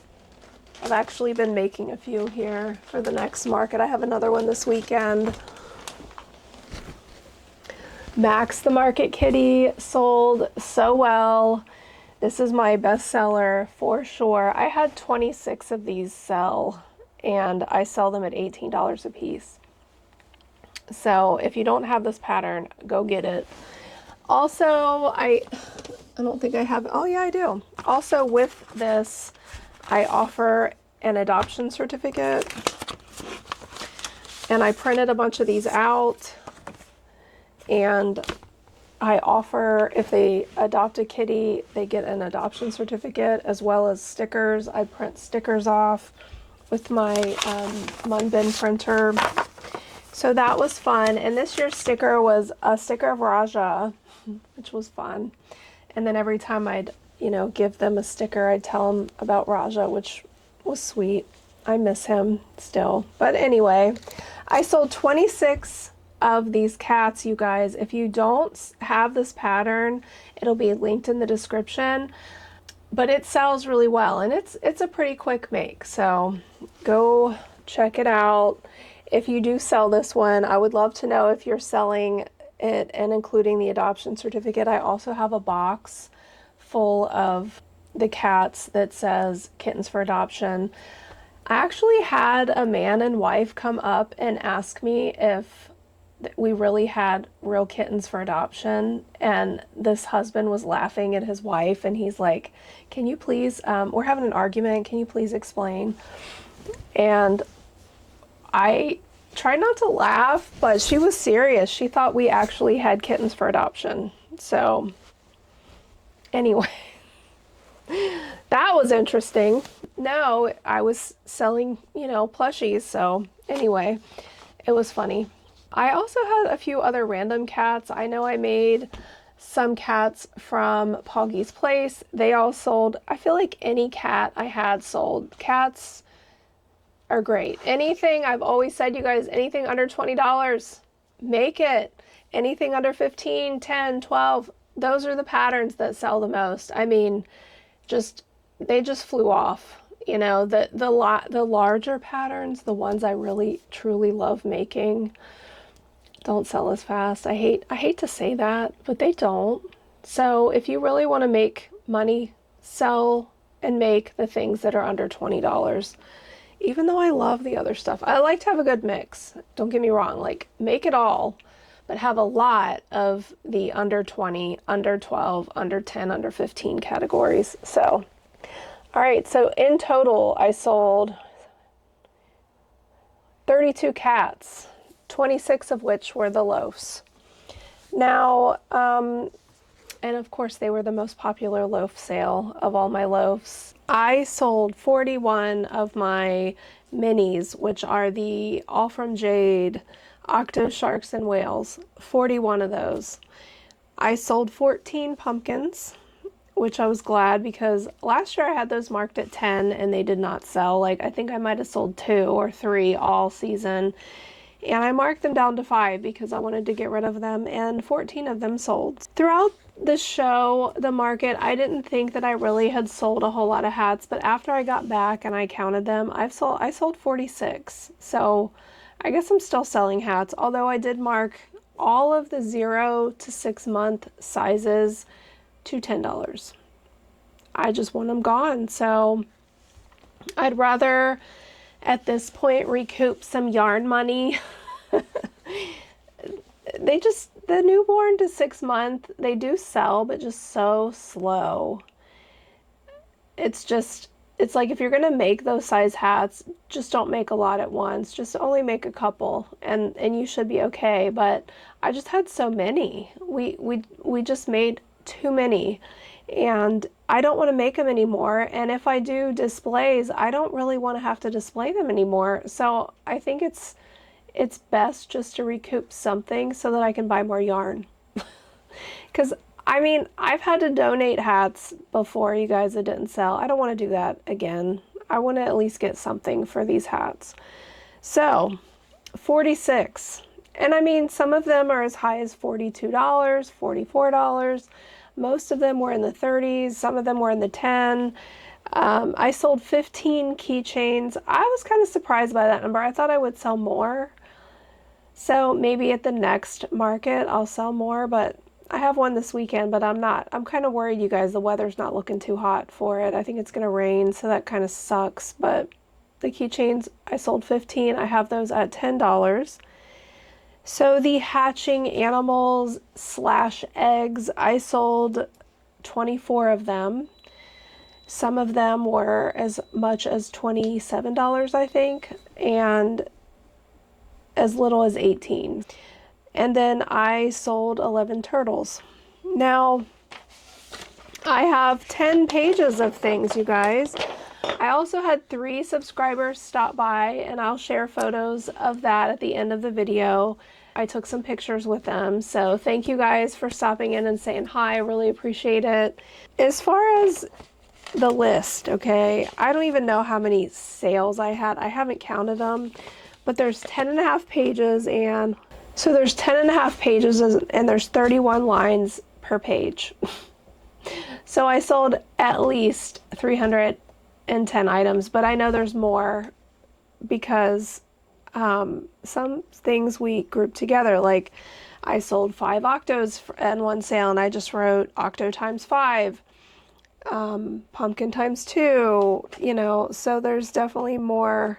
I've actually been making a few here for the next market. I have another one this weekend. Max the Market Kitty sold so well. This is my best seller for sure. I had 26 of these sell, and I sell them at $18 a piece. So if you don't have this pattern, go get it. Also, I don't think I have, oh yeah, I do. Also with this, I offer an adoption certificate, and I printed a bunch of these out, and I offer, if they adopt a kitty, they get an adoption certificate as well as stickers. I print stickers off with my Munbyn printer. So that was fun. And this year's sticker was a sticker of Raja, which was fun. And then every time I'd, you know, give them a sticker, I'd tell them about Raja, which was sweet. I miss him still. But anyway, I sold 26 of these cats, you guys. If you don't have this pattern, it'll be linked in the description. But it sells really well, and it's a pretty quick make. So go check it out. If you do sell this one, I would love to know if you're selling it and including the adoption certificate. I also have a box full of the cats that says Kittens for Adoption. I actually had a man and wife come up and ask me if we really had real kittens for adoption, and this husband was laughing at his wife, and he's like, can you please, we're having an argument, can you please explain? And I tried not to laugh, but she was serious. She thought we actually had kittens for adoption. So anyway, that was interesting. No, I was selling, you know, plushies. So anyway, It was funny. I also had a few other random cats. I know I made some cats from Poggy's Place. They all sold. I feel like any cat I had sold. Cats are great. Anything, I've always said, you guys, anything under $20, make it. Anything under 15, 10, 12, those are the patterns that sell the most. I mean, they just flew off. You know, the larger patterns, the ones I really truly love making, don't sell as fast. I hate to say that, but they don't. So if you really want to make money, sell and make the things that are under $20. Even though I love the other stuff, I like to have a good mix. Don't get me wrong, like make it all, but have a lot of the under 20, under 12, under 10, under 15 categories. So, all right, so in total, I sold 32 cats, 26 of which were the loaves. Now, and of course they were the most popular loaf sale of all my loaves. I sold 41 of my minis, which are the All From Jade Octo Sharks and Whales, 41 of those. I sold 14 pumpkins, which I was glad because last year I had those marked at 10 and they did not sell. Like, I think I might have sold 2 or 3 all season. And I marked them down to 5 because I wanted to get rid of them, and 14 of them sold. Throughout the show, the market, I didn't think that I really had sold a whole lot of hats, but after I got back and I counted them, I sold 46. So I guess I'm still selling hats, although I did mark all of the 0 to 6 month sizes to $10. I just want them gone. So I'd rather at this point recoup some yarn money. The newborn to 6 month, they do sell, but just so slow. It's like if you're gonna make those size hats, just don't make a lot at once. Just only make a couple, and you should be okay. But I just had so many. We just made too many, and I don't want to make them anymore. And if I do displays, I don't really want to have to display them anymore. So I think it's best just to recoup something so that I can buy more yarn. Because I mean, I've had to donate hats before, you guys, that didn't sell. I don't want to do that again. I want to at least get something for these hats. So 46. And I mean, some of them are as high as $42, $44. Most of them were in the 30s. Some of them were in the 10. I sold 15 keychains. I was kind of surprised by that number. I thought I would sell more. So maybe at the next market I'll sell more, but I have one this weekend, but I'm not. I'm kind of worried, you guys. The weather's not looking too hot for it. I think it's going to rain, so that kind of sucks. But the keychains, I sold 15. I have those at $10. So the hatching animals / eggs, I sold 24 of them. Some of them were as much as $27, I think, and as little as 18. And then I sold 11 turtles. Now, I have 10 pages of things, you guys. I also had 3 subscribers stop by, and I'll share photos of that at the end of the video. I took some pictures with them, so thank you guys for stopping in and saying hi. I really appreciate it. As far as the list, okay, I don't even know how many sales I had. I haven't counted them, but there's 10.5 pages, and so there's 10.5 pages and there's 31 lines per page. So I sold at least 310 items, but I know there's more because some things we grouped together. Like I sold 5 octos in one sale, and I just wrote octo times 5, pumpkin times 2, you know, so there's definitely more.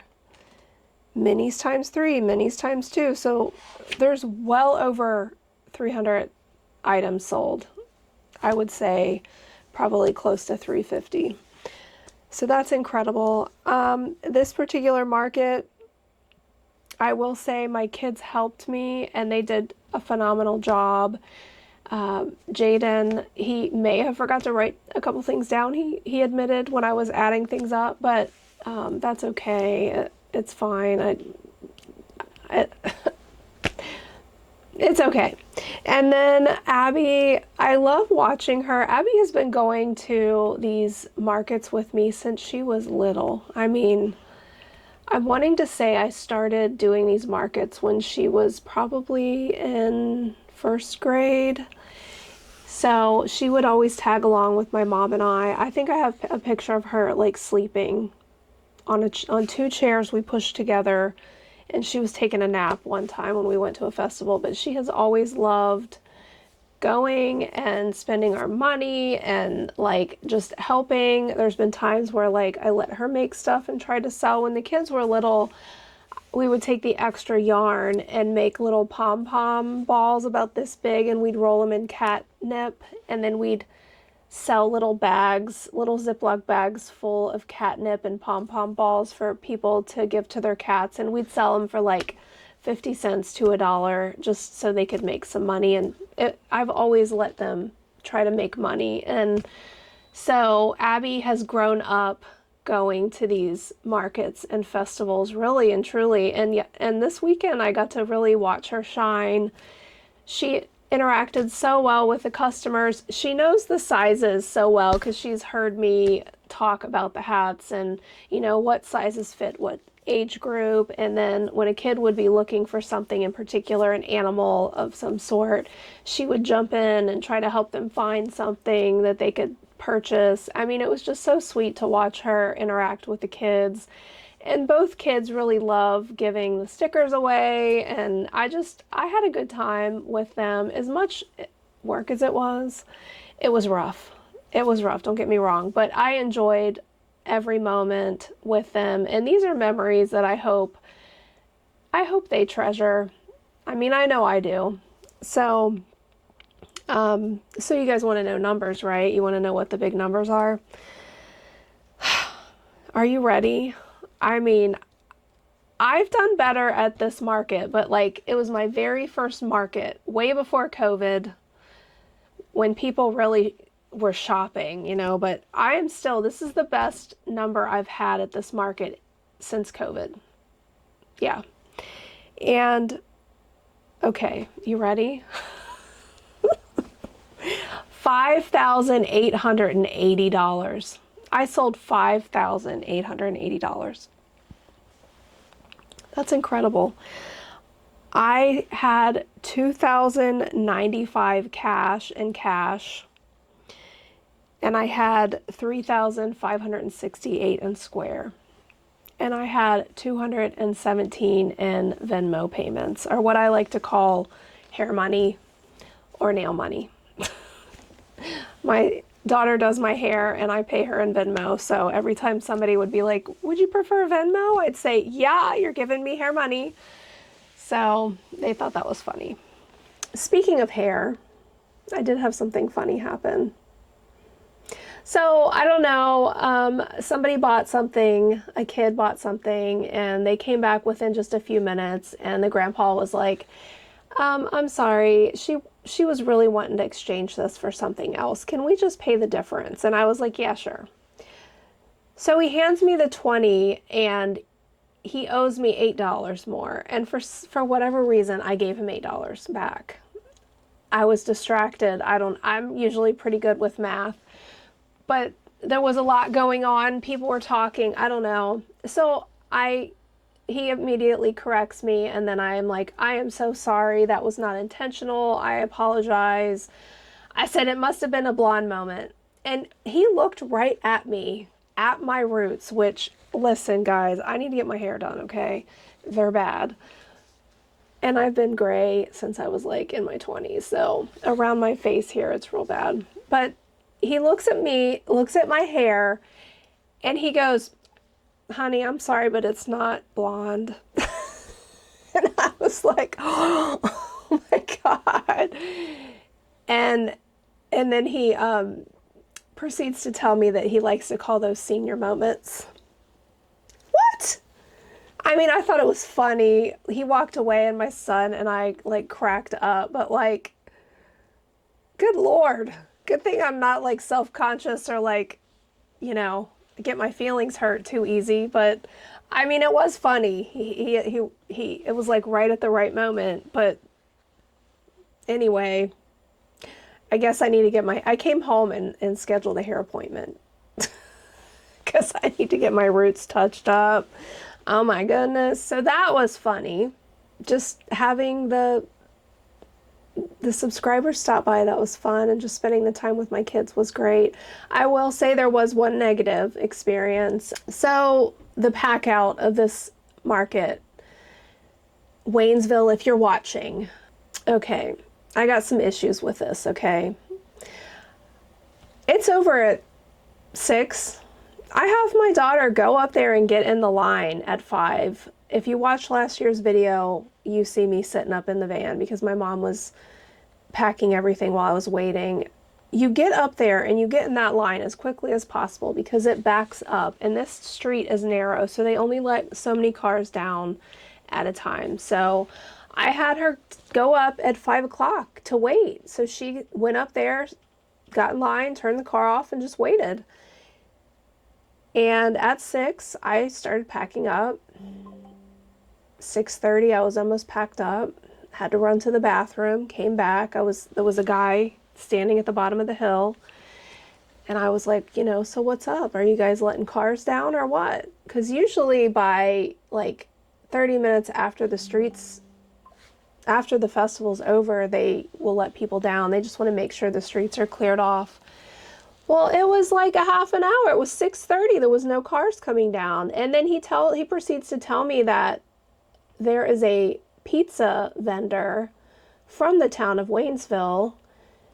Minis times 3, minis times 2. So there's well over 300 items sold. I would say probably close to 350. So that's incredible. This particular market, I will say my kids helped me and they did a phenomenal job. Jaden, he may have forgot to write a couple things down. He admitted when I was adding things up, but that's okay. It's fine. It's okay. And then Abby, I love watching her. Abby has been going to these markets with me since she was little. I mean, I'm wanting to say I started doing these markets when she was probably in first grade. So she would always tag along with my mom and I. I think I have a picture of her like sleeping on two chairs we pushed together, and she was taking a nap one time when we went to a festival. But she has always loved going and spending our money and like just helping. There's been times where like I let her make stuff and try to sell. When the kids were little, we would take the extra yarn and make little pom-pom balls about this big, and we'd roll them in catnip, and then we'd sell little bags, little Ziploc bags full of catnip and pom-pom balls for people to give to their cats, and we'd sell them for like 50 cents to $1 just so they could make some money. And I've always let them try to make money. And so Abby has grown up going to these markets and festivals really and truly. And this weekend I got to really watch her shine. She interacted so well with the customers. She knows the sizes so well because she's heard me talk about the hats and, you know, what sizes fit what age group. And then when a kid would be looking for something in particular, an animal of some sort, she would jump in and try to help them find something that they could purchase. I mean, it was just so sweet to watch her interact with the kids. And both kids really love giving the stickers away, and I had a good time with them. As much work as it was rough. It was rough, don't get me wrong, but I enjoyed every moment with them. And these are memories that I hope they treasure. I mean, I know I do. So you guys want to know numbers, right? You want to know what the big numbers are? Are you ready? I mean, I've done better at this market, but like it was my very first market way before COVID when people really were shopping, you know, but this is the best number I've had at this market since COVID. Yeah. And okay, you ready? $5,880. I sold $5,880. That's incredible. I had $2,095 cash, and I had $3,568 in Square, and I had $217 in Venmo payments, or what I like to call hair money or nail money. My daughter does my hair and I pay her in Venmo, so every time somebody would be like, would you prefer Venmo? I'd say, yeah, you're giving me hair money. So they thought that was funny. Speaking of hair, I did have something funny happen. So I don't know, somebody bought something, a kid bought something, and they came back within just a few minutes, and the grandpa was like, I'm sorry, she was really wanting to exchange this for something else. Can we just pay the difference? And I was like, yeah, sure. So he hands me the 20 and he owes me $8 more. And for whatever reason, I gave him $8 back. I was distracted. I'm usually pretty good with math, but there was a lot going on. People were talking, I don't know. So he immediately corrects me, and then I am like, I am so sorry. That was not intentional. I apologize. I said it must have been a blonde moment. And he looked right at me, at my roots, which, listen, guys, I need to get my hair done, okay? They're bad. And I've been gray since I was like in my 20s. So around my face here, it's real bad. But he looks at me, looks at my hair, and he goes, honey, I'm sorry, but it's not blonde. And I was like, oh my God. And then he proceeds to tell me that he likes to call those senior moments. What? I mean, I thought it was funny. He walked away and my son and I like cracked up, but like, good Lord. Good thing I'm not like self-conscious or like, you know, get my feelings hurt too easy. But I mean, it was funny. It was like right at the right moment, but Anyway, I guess I need to get I came home and scheduled a hair appointment because I need to get my roots touched up. Oh my goodness. So that was funny. Just having the subscribers stop by, that was fun, and just spending the time with my kids was great. I will say there was one negative experience. So the pack out of this market, Waynesville, if you're watching, okay, I got some issues with this, okay? It's over at 6. I have my daughter go up there and get in the line at 5. If you watched last year's video, you see me sitting up in the van because my mom was packing everything while I was waiting. You get up there and you get in that line as quickly as possible because it backs up, and this street is narrow, so they only let so many cars down at a time. So I had her go up at 5 o'clock to wait. So she went up there, got in line, turned the car off, and just waited. And at 6, I started packing up. 6:30, I was almost packed up. Had to run to the bathroom, came back. There was a guy standing at the bottom of the hill. And I was like, so what's up? Are you guys letting cars down or what? Because usually by like 30 minutes after the festival's over, they will let people down. They just want to make sure the streets are cleared off. Well, it was like a half an hour. It was 6:30. There was no cars coming down. And then he proceeds to tell me that there is a pizza vendor from the town of Waynesville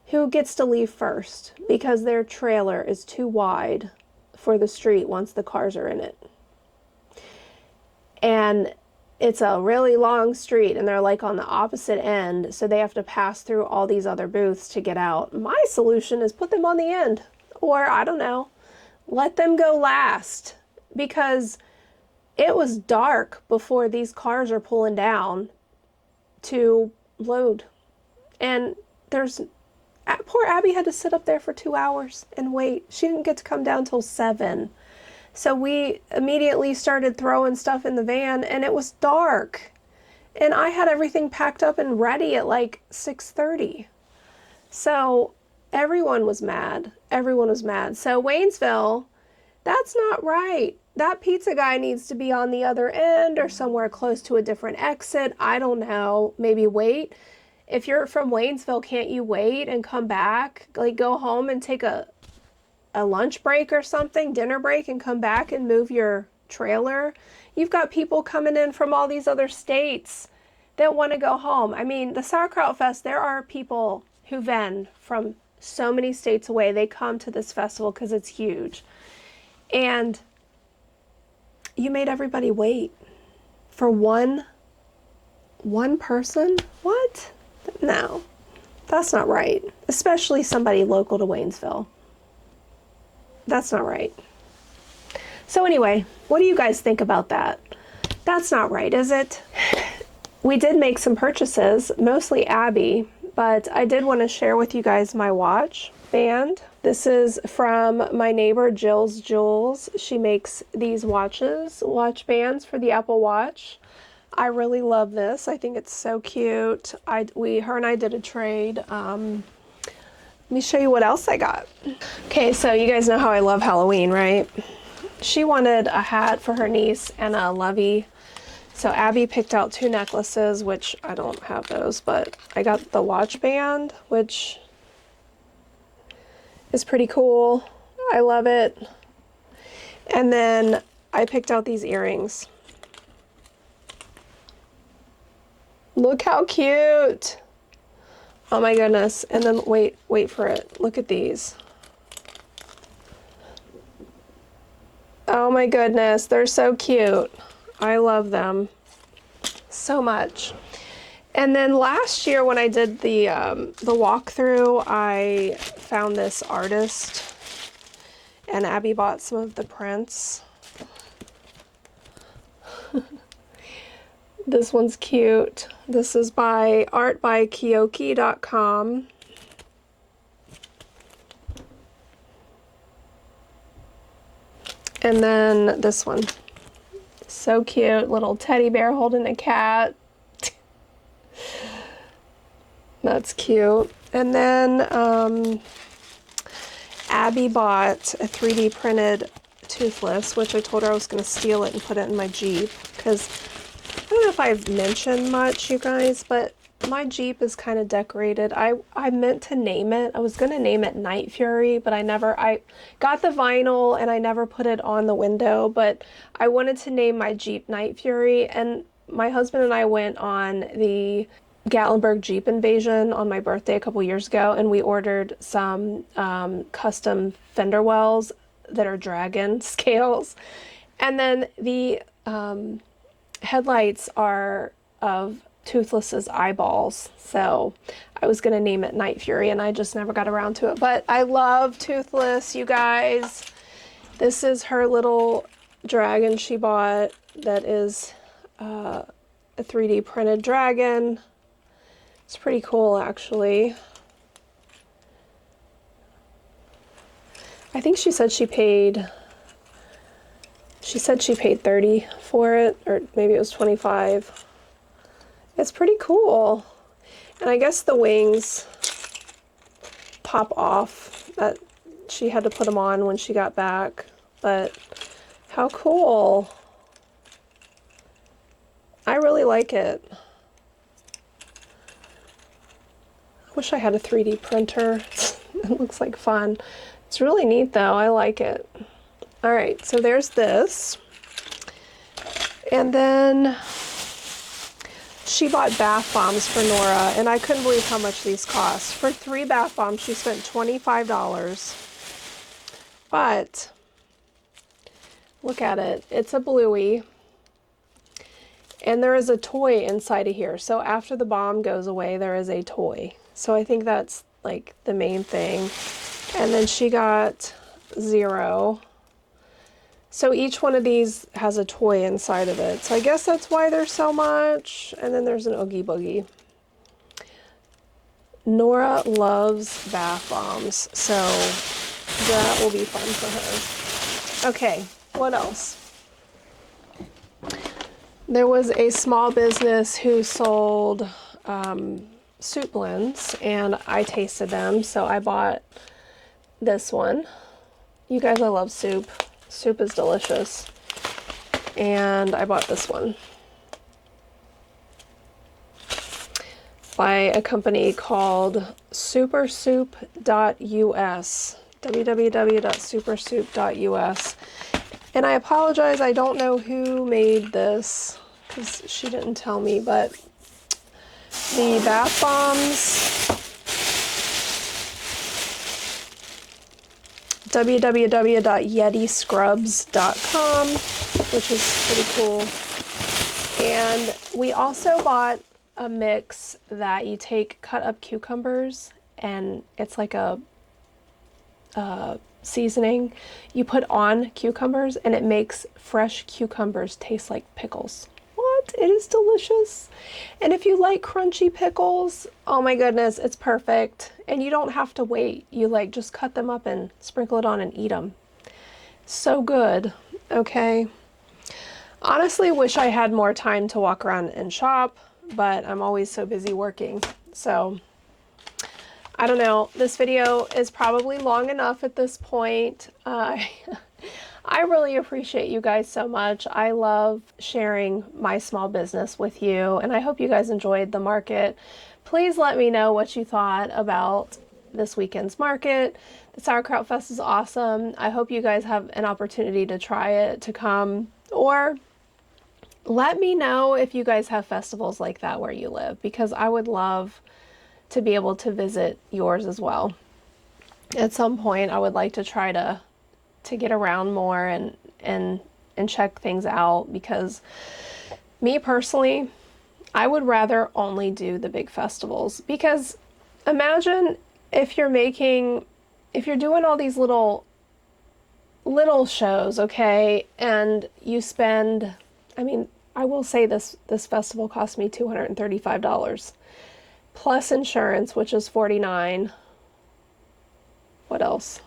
who gets to leave first because their trailer is too wide for the street once the cars are in it. And it's a really long street, and they're like on the opposite end, so they have to pass through all these other booths to get out. My solution is put them on the end, or I don't know, let them go last, because it was dark before these cars are pulling down to load. And poor Abby had to sit up there for 2 hours and wait. She didn't get to come down till 7. So we immediately started throwing stuff in the van, and it was dark. And I had everything packed up and ready at like 6:30. So everyone was mad. Everyone was mad. So Waynesville, that's not right. That pizza guy needs to be on the other end or somewhere close to a different exit. I don't know. Maybe wait. If you're from Waynesville, can't you wait and come back? Like go home and take a lunch break or something, dinner break, and come back and move your trailer? You've got people coming in from all these other states that want to go home. I mean, the Sauerkraut Fest, there are people who vend from so many states away. They come to this festival because it's huge. And you made everybody wait for one person? What? No, that's not right. Especially somebody local to Waynesville. That's not right. So anyway, what do you guys think about that? That's not right, is it? We did make some purchases, mostly Abby, but I did want to share with you guys my watch band. This is from my neighbor Jill's Jewels. She makes these watch bands for the Apple Watch. I really love this. I think it's so cute. Her and I did a trade. Let me show you what else I got. Okay, so you guys know how I love Halloween, right? She wanted a hat for her niece and a lovey. So Abby picked out 2 necklaces, which I don't have those, but I got the watch band, which is pretty cool. I love it. And then I picked out these earrings. Look how cute. Oh my goodness. And then wait for it. Look at these. Oh my goodness. They're so cute. I love them so much. And then last year when I did the walkthrough, I found this artist, and Abby bought some of the prints. This one's cute. This is by artbykiyoki.com. And then this one. So cute. Little teddy bear holding a cat. That's cute. And then Abby bought a 3D printed toothless, which I told her I was going to steal it and put it in my Jeep, because I don't know if I've mentioned much, you guys, but my Jeep is kind of decorated. I meant to name it. I was going to name it Night Fury, but I got the vinyl and I never put it on the window, but I wanted to name my Jeep Night Fury, and my husband and I went on the Gatlinburg Jeep Invasion on my birthday a couple years ago, and we ordered some custom fender wells that are dragon scales, and then the headlights are of Toothless's eyeballs, so I was gonna name it Night Fury and I just never got around to it. But I love Toothless, you guys. This is her little dragon she bought that is a 3D printed dragon. It's pretty cool, actually. I think she said she paid 30 for it, or maybe it was 25. It's pretty cool. And I guess the wings pop off. That she had to put them on when she got back. But how cool. I really like it. I wish I had a 3D printer. It looks like fun. It's really neat though. I like it. All right, so there's this. And then she bought bath bombs for Nora, and I couldn't believe how much these cost. For 3 bath bombs, she spent $25. But look at it. It's a bluey. And there is a toy inside of here. So after the bomb goes away, there is a toy. So I think that's like the main thing. And then she got 0. So each one of these has a toy inside of it. So I guess that's why there's so much. And then there's an Oogie Boogie. Nora loves bath bombs, so that will be fun for her. Okay, what else? There was a small business who sold soup blends, and I tasted them, so I bought this one. You guys, I love soup. Soup is delicious. And I bought this one by a company called supersoup.us. www.supersoup.us. And I apologize, I don't know who made this because she didn't tell me, but the bath bombs, www.yetiscrubs.com, which is pretty cool. And we also bought a mix that you take cut up cucumbers, and it's like a seasoning you put on cucumbers, and it makes fresh cucumbers taste like pickles. What? It is delicious. And if you like crunchy pickles, oh my goodness, it's perfect. And you don't have to wait. You like just cut them up and sprinkle it on and eat them. So good. Okay. Honestly, wish I had more time to walk around and shop, but I'm always so busy working. So I don't know. This video is probably long enough at this point. I really appreciate you guys so much. I love sharing my small business with you, and I hope you guys enjoyed the market. Please let me know what you thought about this weekend's market. The Sauerkraut Fest is awesome. I hope you guys have an opportunity to try it, to come, or let me know if you guys have festivals like that where you live, because I would love to be able to visit yours as well. At some point, I would like to try to get around more and check things out, because me personally, I would rather only do the big festivals. Because imagine if you're doing all these little shows, okay, and you spend, I mean, I will say this festival cost me $235 plus insurance, which is $49. What else?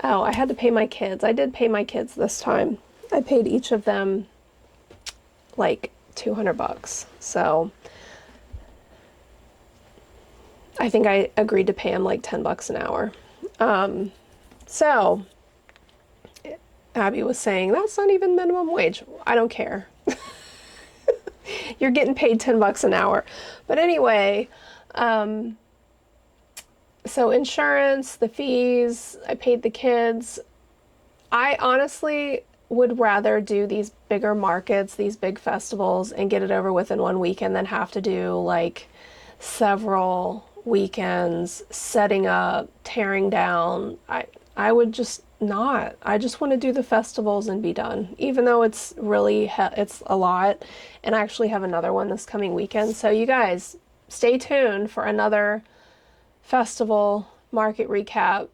Oh, I had to pay my kids. I did pay my kids this time. I paid each of them like $200. So I think I agreed to pay him like $10 an hour. So Abby was saying, that's not even minimum wage. I don't care. You're getting paid $10 an hour. But anyway, so insurance, the fees, I paid the kids. I honestly would rather do these bigger markets, these big festivals, and get it over with in one weekend than have to do like several weekends setting up, tearing down. I would just not. I just want to do the festivals and be done, even though it's really it's a lot, and I actually have another one this coming weekend. So you guys stay tuned for another festival market recap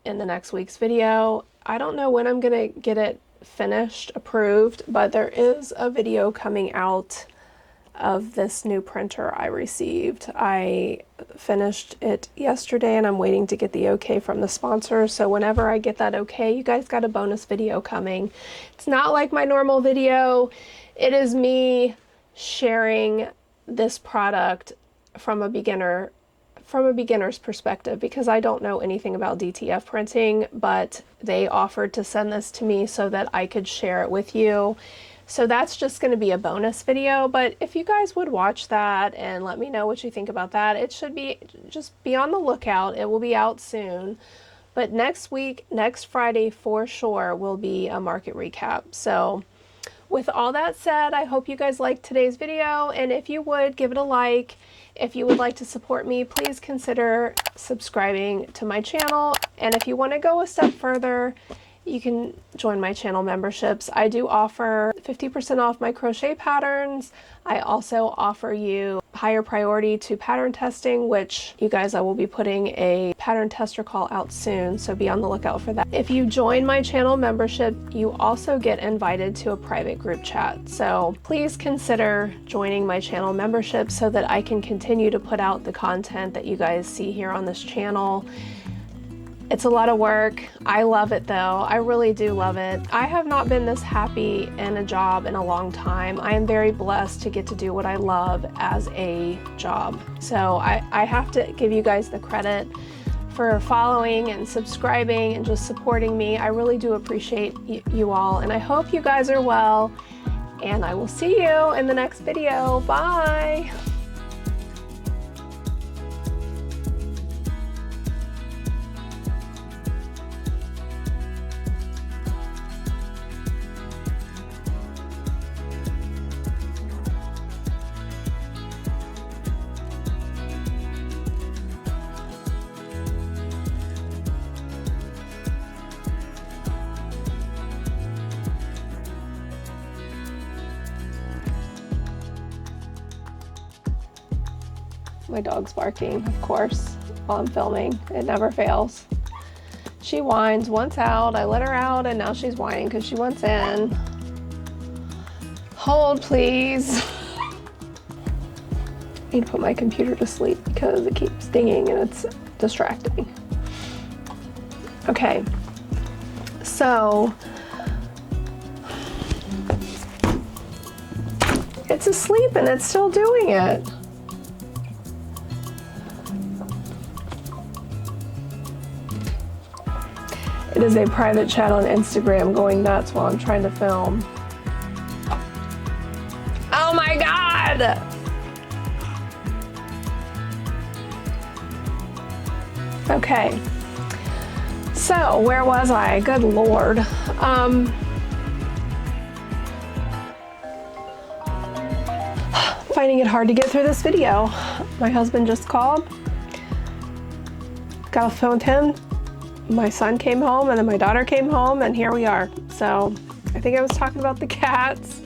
in the next week's video. I don't know when I'm gonna get it finished, approved, but there is a video coming out of this new printer I received. I finished it yesterday and I'm waiting to get the okay from the sponsor. So whenever I get that okay, you guys got a bonus video coming. It's not like my normal video. It is me sharing this product from a beginner's perspective, because I don't know anything about DTF printing, but they offered to send this to me so that I could share it with you. So that's just going to be a bonus video, but if you guys would watch that and let me know what you think about that, it should be, just be on the lookout. It will be out soon. But next week, next Friday for sure, will be a market recap. So with all that said, I hope you guys liked today's video, and if you would, give it a like. If you would like to support me, please consider subscribing to my channel. And if you want to go a step further, you can join my channel memberships. I do offer 50% off my crochet patterns. I also offer you higher priority to pattern testing, which you guys, I will be putting a pattern tester call out soon, so be on the lookout for that. If you join my channel membership, you also get invited to a private group chat. So please consider joining my channel membership so that I can continue to put out the content that you guys see here on this channel. It's a lot of work. I love it though. I really do love it. I have not been this happy in a job in a long time. I am very blessed to get to do what I love as a job. So I have to give you guys the credit for following and subscribing and just supporting me. I really do appreciate you all, and I hope you guys are well, and I will see you in the next video. Bye. My dog's barking, of course, while I'm filming. It never fails. She whines once out. I let her out, and now she's whining because she wants in. Hold, please. I need to put my computer to sleep because it keeps dinging and it's distracting. Okay, so it's asleep and it's still doing it. It is a private chat on Instagram going nuts while I'm trying to film. Oh my God! Okay, so where was I? Good Lord. Finding it hard to get through this video. My husband just called. Got off the phone with him. My son came home, and then my daughter came home, and here we are. So I think I was talking about the cats.